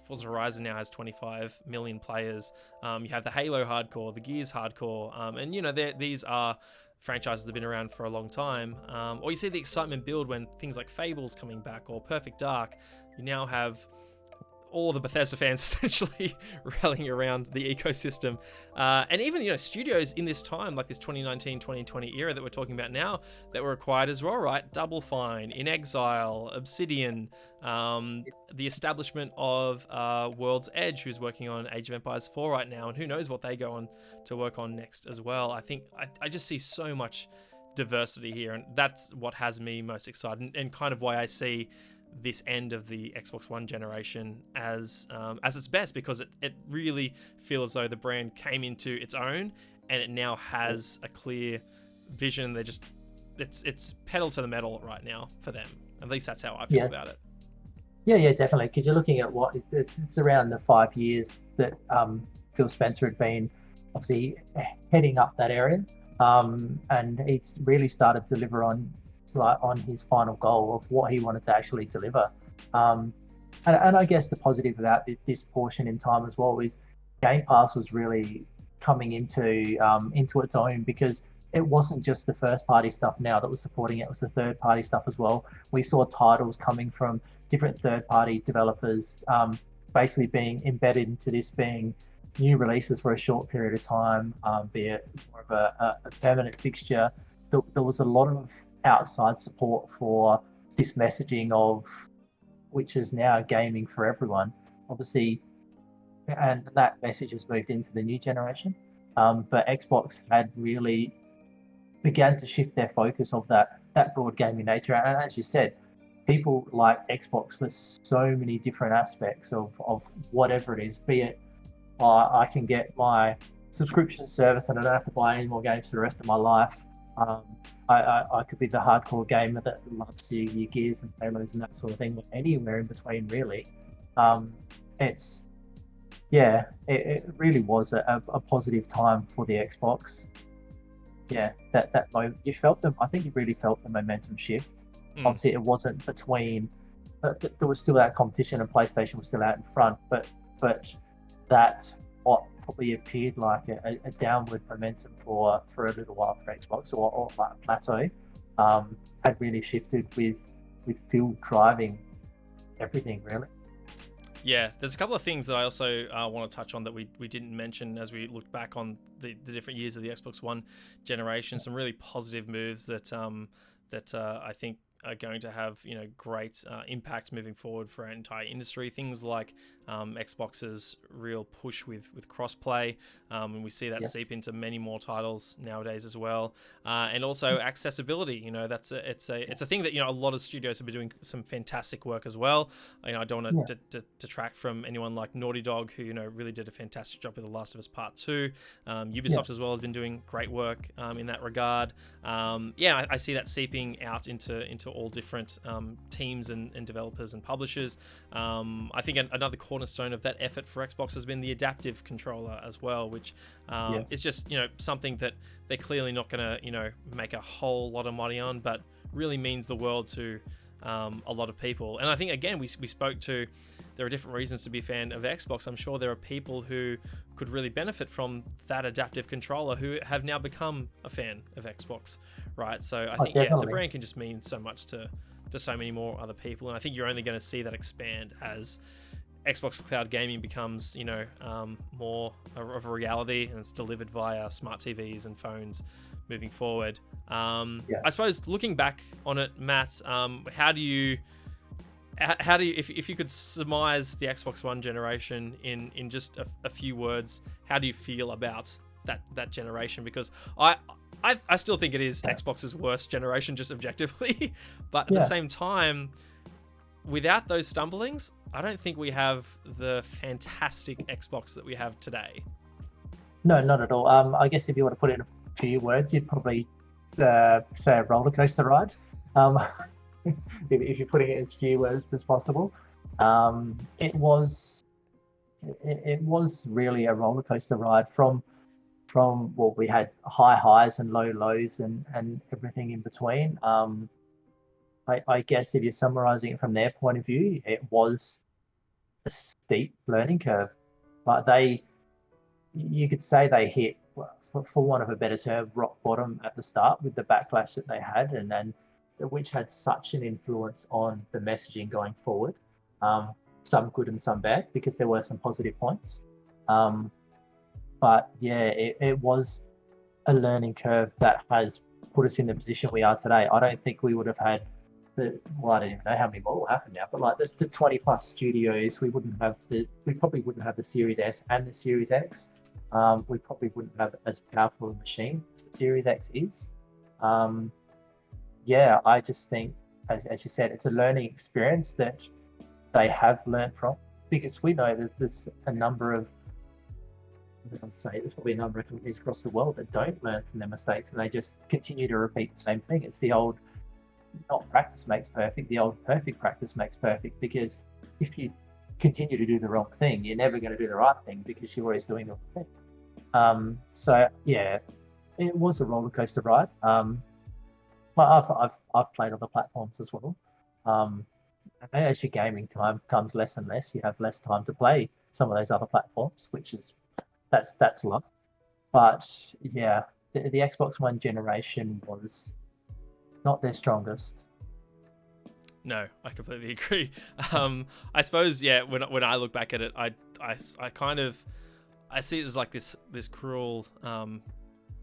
Forza Horizon now has 25 million players. You have the Halo hardcore, the Gears hardcore, and these are franchises that have been around for a long time. Or you see the excitement build when things like Fables coming back or Perfect Dark. You now have all the Bethesda fans essentially rallying around the ecosystem. And even, studios in this time, like this 2019-2020 era that we're talking about now, that were acquired as well, right? Double Fine, In Exile, Obsidian, the establishment of World's Edge, who's working on Age of Empires 4 right now, and who knows what they go on to work on next as well. I think I just see so much diversity here, and that's what has me most excited, and kind of why I see this end of the Xbox One generation as its best, because it really feels as though the brand came into its own and it now has a clear vision. They're just it's pedal to the metal right now for them. At least that's how I feel about it. Yeah, definitely. Because you're looking at what it's around the 5 years that Phil Spencer had been obviously heading up that area, and it's really started to deliver on his final goal of what he wanted to actually deliver. And I guess the positive about this portion in time as well is Game Pass was really coming into its own, because it wasn't just the first party stuff now that was supporting it, it was the third party stuff as well. We saw titles coming from different third party developers basically being embedded into this, being new releases for a short period of time, be it more of a permanent fixture. There was a lot of outside support for this messaging of which is now gaming for everyone, obviously, and that message has moved into the new generation. But Xbox had really began to shift their focus of that broad gaming nature, and as you said, people like Xbox for so many different aspects of whatever it is, be it I can get my subscription service and I don't have to buy any more games for the rest of my life. I could be the hardcore gamer that loves your Gears and Halos and that sort of thing, anywhere in between, really. It really was a positive time for the Xbox. Yeah, that moment you felt them. I think you really felt the momentum shift. Obviously, it wasn't between. There was still that competition, and PlayStation was still out in front. But that what probably appeared like a downward momentum for a little while for Xbox, or like a plateau, had really shifted with Phil driving everything, really. Yeah, there's a couple of things that I also want to touch on that we didn't mention as we looked back on the different years of the Xbox One generation. Some really positive moves that I think are going to have great impact moving forward for our entire industry. Things like Xbox's real push with crossplay, and we see that seep into many more titles nowadays as well. And also accessibility. It's a thing that a lot of studios have been doing some fantastic work as well. I don't want to detract from anyone like Naughty Dog, who really did a fantastic job with The Last of Us Part 2. Ubisoft as well has been doing great work in that regard. I see that seeping out into all different teams and developers and publishers. I think another cornerstone of that effort for Xbox has been the adaptive controller as well, which is just something that they're clearly not going to make a whole lot of money on, but really means the world to a lot of people. And I think again we spoke to, there are different reasons to be a fan of Xbox. I'm sure there are people who could really benefit from that adaptive controller who have now become a fan of Xbox, right? So I think the brand can just mean so much to to so many more other people. And I think you're only going to see that expand as Xbox cloud gaming becomes, more of a reality, and it's delivered via smart TVs and phones moving forward. I suppose looking back on it, Matt, how do you, if you could surmise the Xbox One generation in just a few words, how do you feel about that generation? Because I still think it is Xbox's worst generation, just objectively, but at the same time, without those stumblings, I don't think we have the fantastic Xbox that we have today. No, not at all. I guess if you want to put it in a few words, you'd probably say a roller coaster ride. If you're putting it as few words as possible, it was really a roller coaster ride from well, we had high highs and low lows and everything in between. I guess if you're summarizing it from their point of view, it was a steep learning curve, but you could say they hit, for want of a better term, rock bottom at the start with the backlash that they had, and then which had such an influence on the messaging going forward. Some good and some bad, because there were some positive points. But yeah, it was a learning curve that has put us in the position we are today. I don't think we would have had I don't even know how many more will happen now, but like the 20 plus studios, we probably wouldn't have the Series S and the Series X. We probably wouldn't have as powerful a machine as the Series X is. I just think, as you said, it's a learning experience that they have learned from, because we know that there's a number of, there's probably a number of companies across the world that don't learn from their mistakes, and they just continue to repeat the same thing. It's the old, not practice makes perfect, the old perfect practice makes perfect, because if you continue to do the wrong thing, you're never going to do the right thing, because you're always doing the wrong thing. So yeah, it was a roller coaster ride. But I've played on the platforms as well. As your gaming time comes less and less, you have less time to play some of those other platforms, which is that's a lot. But yeah, the Xbox One generation was not their strongest. No, I completely agree. I suppose, yeah, when I look back at it, I kind of, I see it as like this cruel,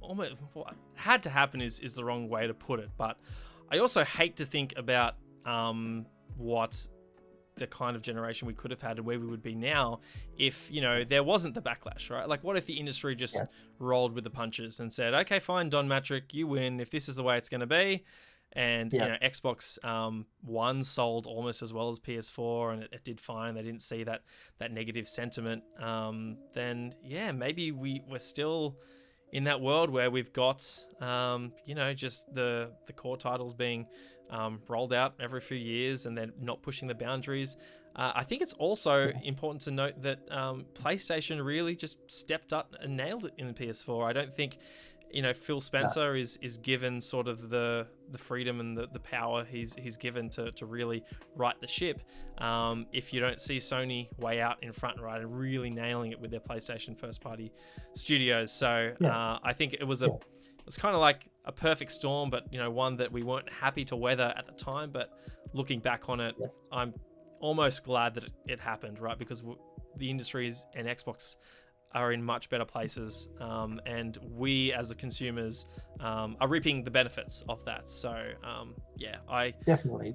almost what had to happen is the wrong way to put it, but I also hate to think about what the kind of generation we could have had and where we would be now if there wasn't the backlash, right? Like, what if the industry just rolled with the punches and said, okay, fine, Don Mattrick, you win if this is the way it's going to be. And Xbox One sold almost as well as PS4, and it did fine. They didn't see that negative sentiment. Then maybe we're still in that world where we've got just the core titles being rolled out every few years, and they're not pushing the boundaries. I think it's also important to note that PlayStation really just stepped up and nailed it in the PS4. I don't think Phil Spencer is given sort of the freedom and the power he's given to really right the ship. If you don't see Sony way out in front, right, and really nailing it with their PlayStation first party studios. So I think it was it's kind of like a perfect storm, but one that we weren't happy to weather at the time. But looking back on it, I'm almost glad that it happened, right? Because the industries and Xbox are in much better places, and we as the consumers are reaping the benefits of that. So I definitely,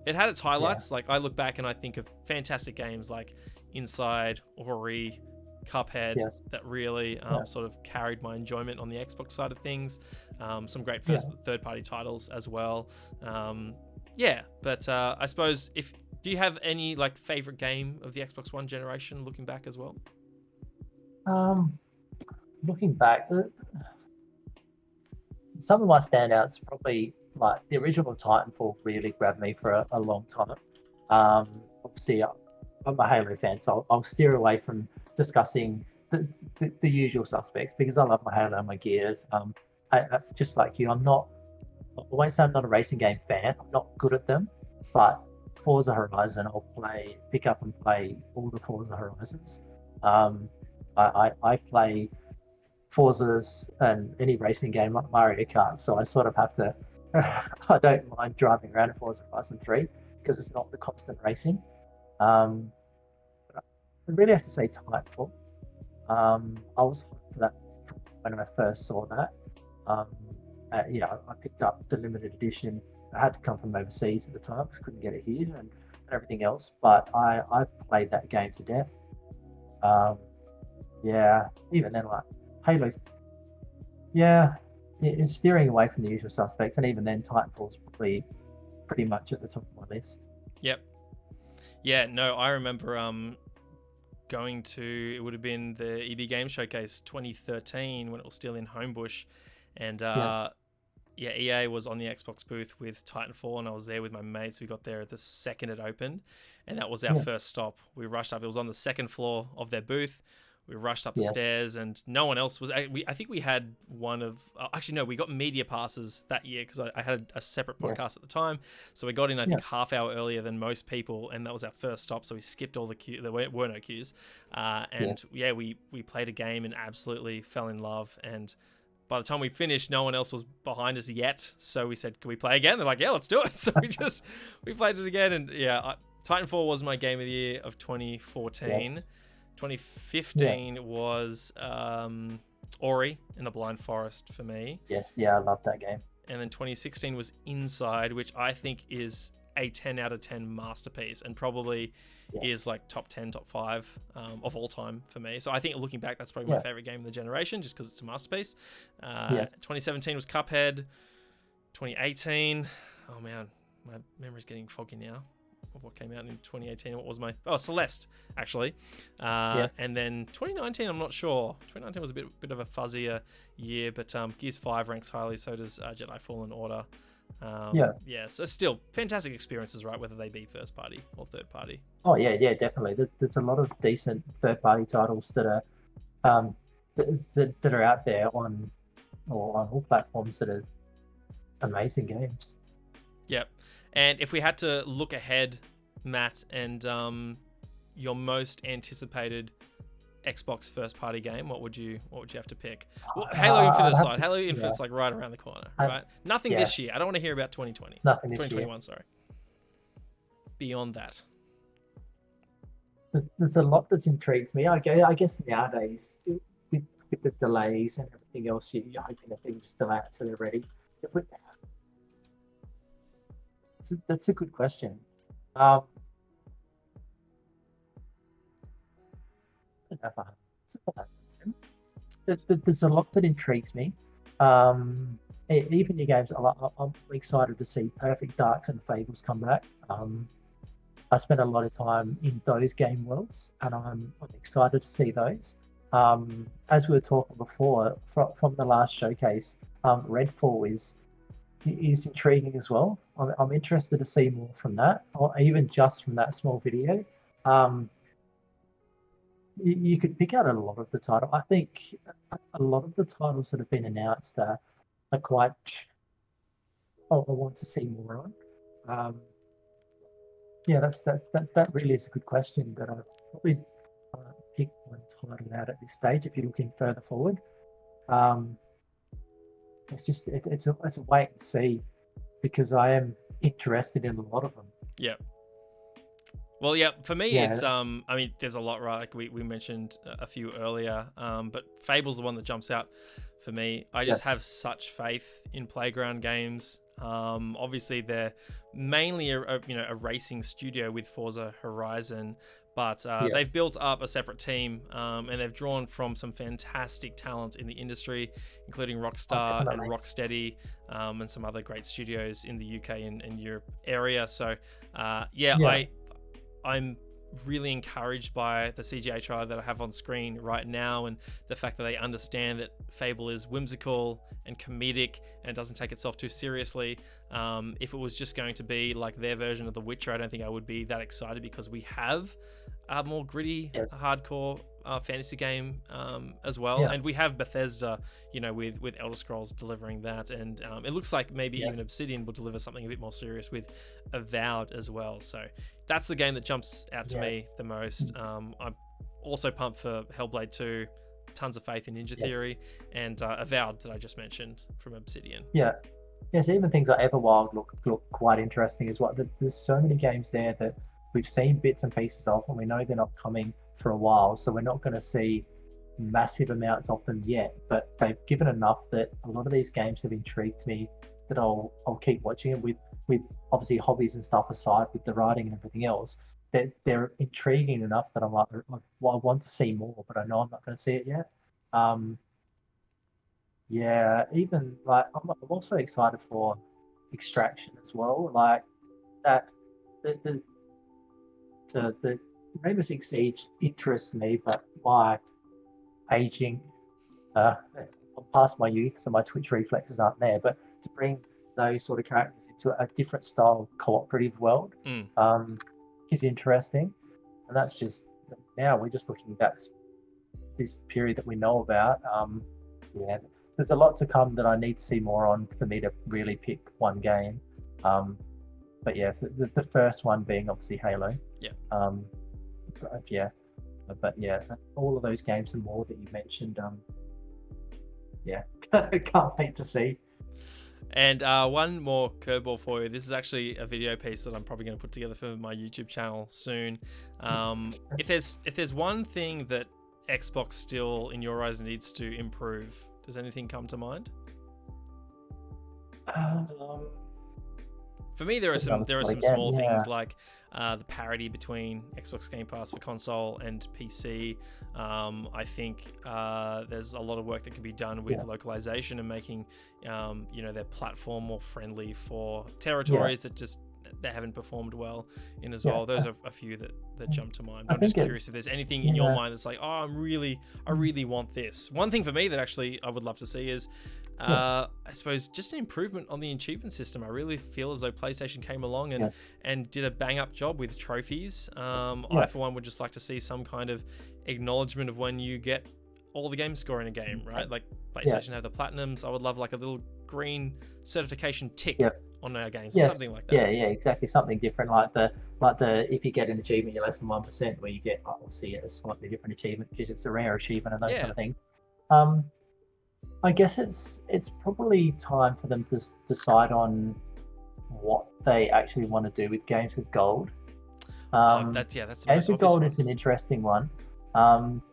it had its highlights. Like, I look back and I think of fantastic games like Inside, Ori, Cuphead that really sort of carried my enjoyment on the Xbox side of things. Some great third party titles as well. But I suppose, do you have any like favorite game of the Xbox One generation looking back as well? Looking back, some of my standouts probably, like, the original Titanfall really grabbed me for a long time. Obviously, I'm a Halo fan, so I'll steer away from discussing the usual suspects, because I love my Halo and my Gears. I just like you, I won't say I'm not a racing game fan. I'm not good at them, but Forza Horizon, I'll pick up and play all the Forza Horizons. I play Forzas and any racing game like Mario Kart, so I sort of have to I don't mind driving around in Forza Horizon 3 because it's not the constant racing. Um, I really have to say Titanfall. I was hyped for that when I first saw that. Um, I picked up the limited edition. I had to come from overseas at the time because I couldn't get it here and everything else. But I played that game to death. Um, yeah, even then, like Halo, yeah, it's steering away from the usual suspects, and even then, Titanfall's probably pretty much at the top of my list. Yep. Yeah, no, I remember going to, it would have been the EB Game Showcase 2013 when it was still in Homebush, and Yes. yeah, EA was on the Xbox booth with Titanfall, and I was there with my mates. We got there the second it opened, and that was our Yeah. first stop. We rushed up. It was on the second floor of their booth. We rushed up the Yes. stairs, and no one else was. I think we had one of. Actually, no, we got media passes that year because I had a separate podcast Yes. at the time. So we got in, I Yeah. think, half hour earlier than most people, and that was our first stop. So we skipped all the queue. There were no queues, and Yes. yeah, we played a game and absolutely fell in love. And by the time we finished, no one else was behind us yet. So we said, "Can we play again?" They're like, "Yeah, let's do it." So we played it again, and yeah, Titanfall was my game of the year of 2014. Yes. 2015 was Ori in the Blind Forest for me. Yes. Yeah. I love that game. And then 2016 was Inside, which I think is a 10 out of 10 masterpiece and probably Yes. is like top 10, top 5 of all time for me. So I think looking back, that's probably my favorite game of the generation just because it's a masterpiece. Yes. 2017 was Cuphead. 2018, oh man, my memory's getting foggy now. Of what came out in 2018. What was my Celeste actually, Yes. and then 2019. I'm not sure. 2019 was a bit of a fuzzier year, but Gears 5 ranks highly. So does Jedi Fallen Order. Yeah. So still fantastic experiences, right? Whether they be first party or third party. Oh yeah, yeah, definitely. There's a lot of decent third-party titles that are that are out there on all platforms that are amazing games. Yep. And if we had to look ahead, Matt, and your most anticipated Xbox first-party game, what would you have to pick? Well, Halo Infinite aside, Halo Infinite's like right around the corner, right? Nothing this year. I don't want to hear about 2020. Nothing this 2021, year. sorry. Beyond that. There's a lot that's intrigued me. I guess nowadays, with the delays and everything else, you're hoping that people just delay it until they're ready. That's a good question. I don't know if there's a lot that intrigues me. Even your games, I'm excited to see Perfect Darks and Fables come back. I spent a lot of time in those game worlds, and I'm excited to see those. As we were talking before, from the last showcase, Redfall is intriguing as well. I'm interested to see more from that, or even just from that small video. You could pick out a lot of the title. I think a lot of the titles that have been announced are quite. I want to see more on. Yeah, that really is a good question, but I'd probably pick one title out at this stage. If you're looking further forward, it's a wait and see, because I am interested in a lot of them. Yeah. Well, yeah, for me, Yeah. it's, I mean, there's a lot, right? Like we mentioned a few earlier, but Fable's the one that jumps out for me. I just have such faith in Playground Games. Obviously, they're mainly a racing studio with Forza Horizon, but they've built up a separate team, and they've drawn from some fantastic talent in the industry, including Rockstar and Rocksteady, and some other great studios in the UK and Europe area. So, I'm really encouraged by the CGI trailer that I have on screen right now, and the fact that they understand that Fable is whimsical and comedic and doesn't take itself too seriously. If it was just going to be like their version of The Witcher, I don't think I would be that excited, because we have a more gritty, hardcore fantasy game as well, and we have Bethesda, with Elder Scrolls delivering that, and it looks like maybe even Obsidian will deliver something a bit more serious with Avowed as well. So that's the game that jumps out to me the most. I'm also pumped for Hellblade 2, tons of faith in Ninja Theory, and Avowed that I just mentioned from Obsidian. Yeah, Yes, even things like Everwild look quite interesting as well. There's so many games there that we've seen bits and pieces of, and we know they're not coming for a while, so we're not going to see massive amounts of them yet. But they've given enough that a lot of these games have intrigued me that I'll keep watching it with obviously hobbies and stuff aside, with the writing and everything else. That they're intriguing enough that I'm like, well, I want to see more, but I know I'm not going to see it yet. Um, yeah, even like I'm also excited for Extraction as well. Like that, the the Rainbow Six Siege interests me, but my aging, I'm past my youth, so my Twitch reflexes aren't there. But to bring those sort of characters into a different style cooperative world, Mm. is interesting, and that's just now we're just looking at this period that we know about. Yeah, there's a lot to come that I need to see more on for me to really pick one game. But yeah, the first one being obviously Halo. Yeah. Yeah, but yeah, all of those games and more that you mentioned. Yeah, can't wait to see. And one more curveball for you. This is actually a video piece that I'm probably going to put together for my YouTube channel soon. If there's one thing that Xbox still, in your eyes, needs to improve, does anything come to mind? For me, there are some small things like the parity between Xbox Game Pass for console and PC. I think there's a lot of work that can be done with localization and making their platform more friendly for territories that just they haven't performed well in as well. Those are a few that jump to mind. I'm just curious if there's anything in your mind that's like, oh, I really want this. One thing for me that actually I would love to see is I suppose just an improvement on the achievement system. I really feel as though PlayStation came along and did a bang up job with trophies. I for one would just like to see some kind of acknowledgement of when you get all the game score in a game, right? Like PlayStation have the platinums. I would love like a little green certification tick on our games or something like that. Yeah, exactly. Something different, like the if you get an achievement you're less than 1%, where you get obviously a slightly different achievement because it's a rare achievement and those sort of things. I guess it's probably time for them to decide on what they actually want to do with games with gold. That's the games with gold one. is an interesting one,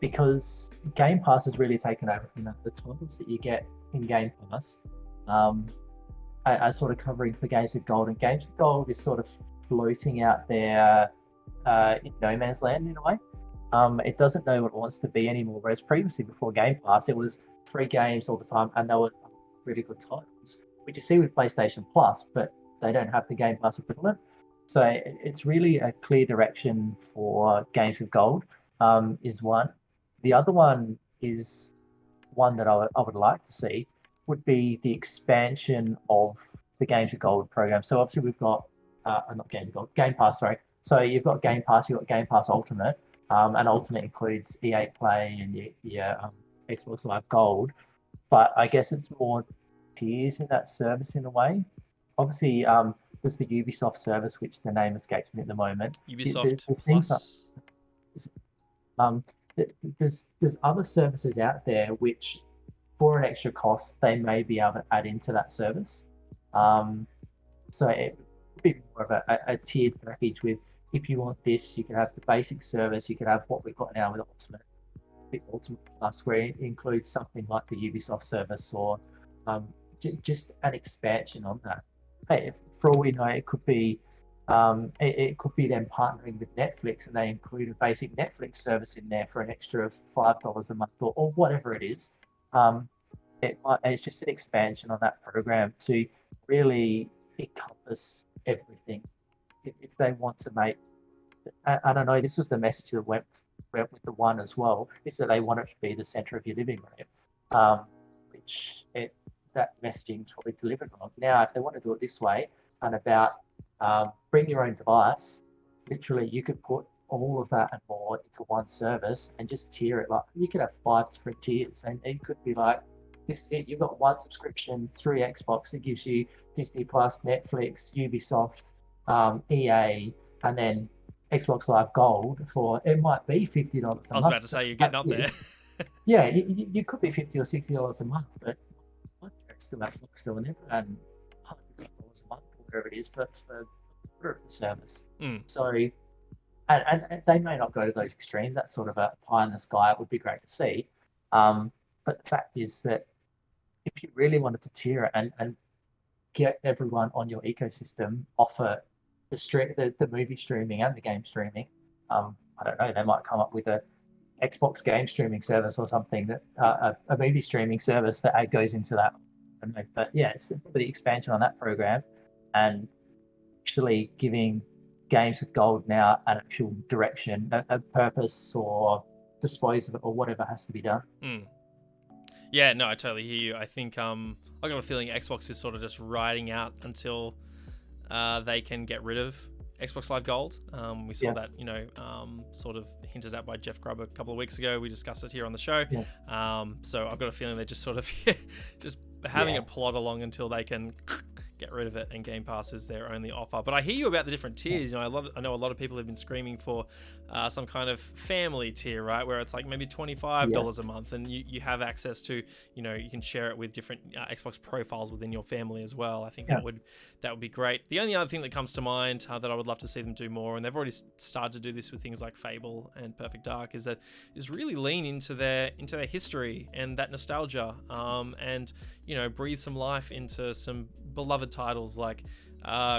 because Game Pass has really taken over from that. The titles that you get in Game Pass are sort of covering for games with gold, and games with gold is sort of floating out there in no man's land in a way. It doesn't know what it wants to be anymore. Whereas previously, before Game Pass, it was free games all the time, and they were really good titles, which you see with PlayStation Plus, but they don't have the Game Pass equivalent. So it's really a clear direction for games with gold, is one. The other one is one that I would like to see would be the expansion of the Games with Gold program. So obviously we've got, not Game Gold, Game Pass, sorry. So you've got Game Pass, you've got Game Pass Ultimate, and Ultimate includes EA Play and your Xbox Live Gold. But I guess it's more tiers in that service in a way. Obviously, there's the Ubisoft service, which the name escapes me at the moment. Ubisoft there's Plus. There's other services out there which, for an extra cost, they may be able to add into that service. So it would be more of a tiered package with, if you want this, you can have the basic service, you can have what we've got now with Ultimate Plus, where it includes something like the Ubisoft service, or just an expansion on that. Hey, for all we know, it could be it could be them partnering with Netflix, and they include a basic Netflix service in there for an extra $5 a month, or whatever it is. It's just an expansion on that program to really encompass everything. If they want to make, I don't know, this was the message that went with the one as well, is that they want it to be the center of your living room, which that messaging is probably delivered wrong. Now, if they want to do it this way, and about bring your own device, literally you could put all of that and more into one service and just tier it. Like, you could have 5 different tiers, and it could be like, this is it, you've got one subscription through Xbox that gives you Disney Plus, Netflix, Ubisoft, EA, and then Xbox Live Gold for, it might be $50 a month. I was about to say, you're getting up there. Yeah, you could be $50 or $60 a month, but still have Fox still in it, and a month or whatever it is for a quarter of the service. Mm. So, and they may not go to those extremes. That's sort of a pie in the sky. It would be great to see. But the fact is that if you really wanted to tier it and get everyone on your ecosystem, offer the movie streaming and the game streaming, I don't know, they might come up with a Xbox game streaming service or something, that a movie streaming service that goes into that. I don't know. But yeah, it's the expansion on that program and actually giving games with gold now an actual direction, a purpose, or dispose of it, or whatever has to be done. Mm. Yeah, no, I totally hear you. I think I got a feeling Xbox is sort of just riding out until they can get rid of Xbox Live Gold. We saw that, sort of hinted at by Jeff Grubb a couple of weeks ago. We discussed it here on the show. Yes. So I've got a feeling they're just sort of just having it plod along until they can get rid of it, and Game Pass is their only offer. But I hear you about the different tiers. I know a lot of people have been screaming for some kind of family tier, right, where it's like maybe $25 a month, and you have access to, you can share it with different Xbox profiles within your family as well. I think that would be great. The only other thing that comes to mind that I would love to see them do more, and they've already started to do this with things like Fable and Perfect Dark, is really lean into their history and that nostalgia, and breathe some life into some beloved titles like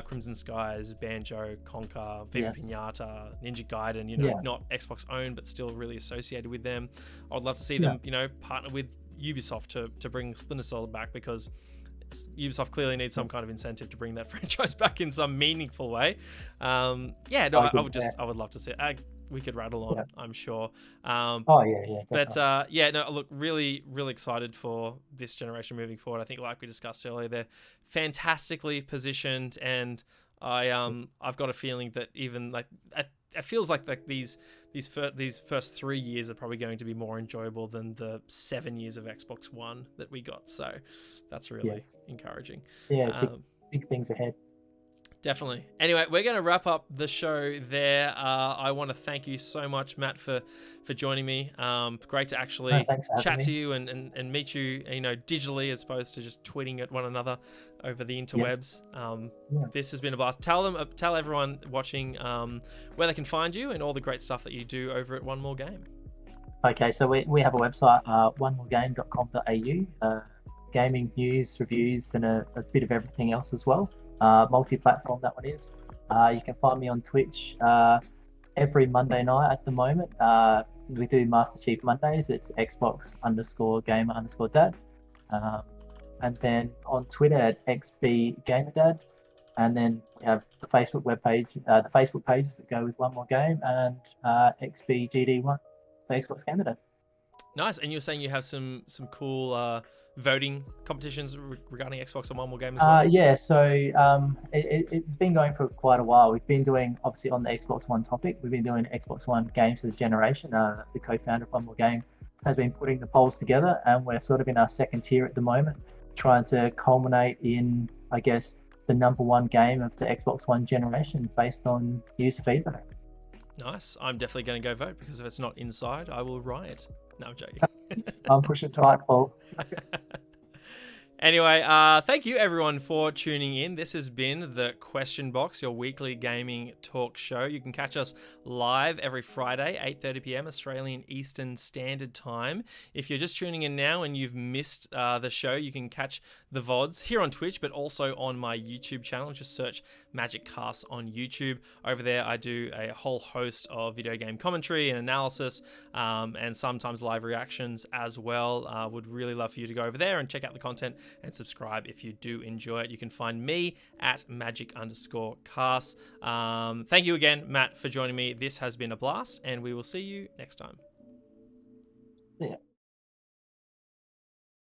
Crimson Skies, Banjo, Conker, Viva Pinata, Ninja Gaiden, not Xbox owned but still really associated with them. I would love to see them, partner with Ubisoft to bring Splinter Cell back, because Ubisoft clearly needs some kind of incentive to bring that franchise back in some meaningful way. I would love to see it. We could rattle on, I'm sure. Definitely. But look, really, really excited for this generation moving forward. I think, like we discussed earlier, they're fantastically positioned, and I've got a feeling that even like it feels like these first 3 years are probably going to be more enjoyable than the 7 years of Xbox One that we got. So that's really encouraging. Yeah, big things ahead. Definitely. Anyway, we're going to wrap up the show there. I want to thank you so much, Matt, for joining me. Great to actually chat to you and meet you, digitally, as opposed to just tweeting at one another over the interwebs. This has been a blast. Tell everyone watching where they can find you and all the great stuff that you do over at One More Game. Okay, so we have a website, onemoregame.com.au, gaming news, reviews, and a bit of everything else as well. Multi-platform, that one is. You can find me on Twitch every Monday night at the moment. We do Master Chief Mondays. It's Xbox_gamer_dad. And then on Twitter at XBGamerDad. And then we have the Facebook webpage, the Facebook pages that go with One More Game, and XBGD1 for Xbox Gamer Dad. Nice. And you're saying you have some cool voting competitions regarding Xbox and One More Game as well? So it's been going for quite a while. We've been doing, obviously on the Xbox One topic, we've been doing Xbox One games of the generation. The co-founder of One More Game has been putting the polls together, and we're sort of in our second tier at the moment, trying to culminate in, I guess, the number one game of the Xbox One generation based on user feedback. Nice. I'm definitely going to go vote, because if it's not inside, I will riot. No, I'm joking. I'm pushing tight, Paul. Anyway, thank you everyone for tuning in. This has been The Question Box, your weekly gaming talk show. You can catch us live every Friday, 8:30 p.m. Australian Eastern Standard Time. If you're just tuning in now and you've missed the show, you can catch the VODs here on Twitch, but also on my YouTube channel. Just search Magic Cast on YouTube. Over there, I do a whole host of video game commentary and analysis, and sometimes live reactions as well. Would really love for you to go over there and check out the content and subscribe if you do enjoy it. You can find me at magic_cast. Thank you again, Matt, for joining me. This has been a blast, and we will see you next time. Yeah.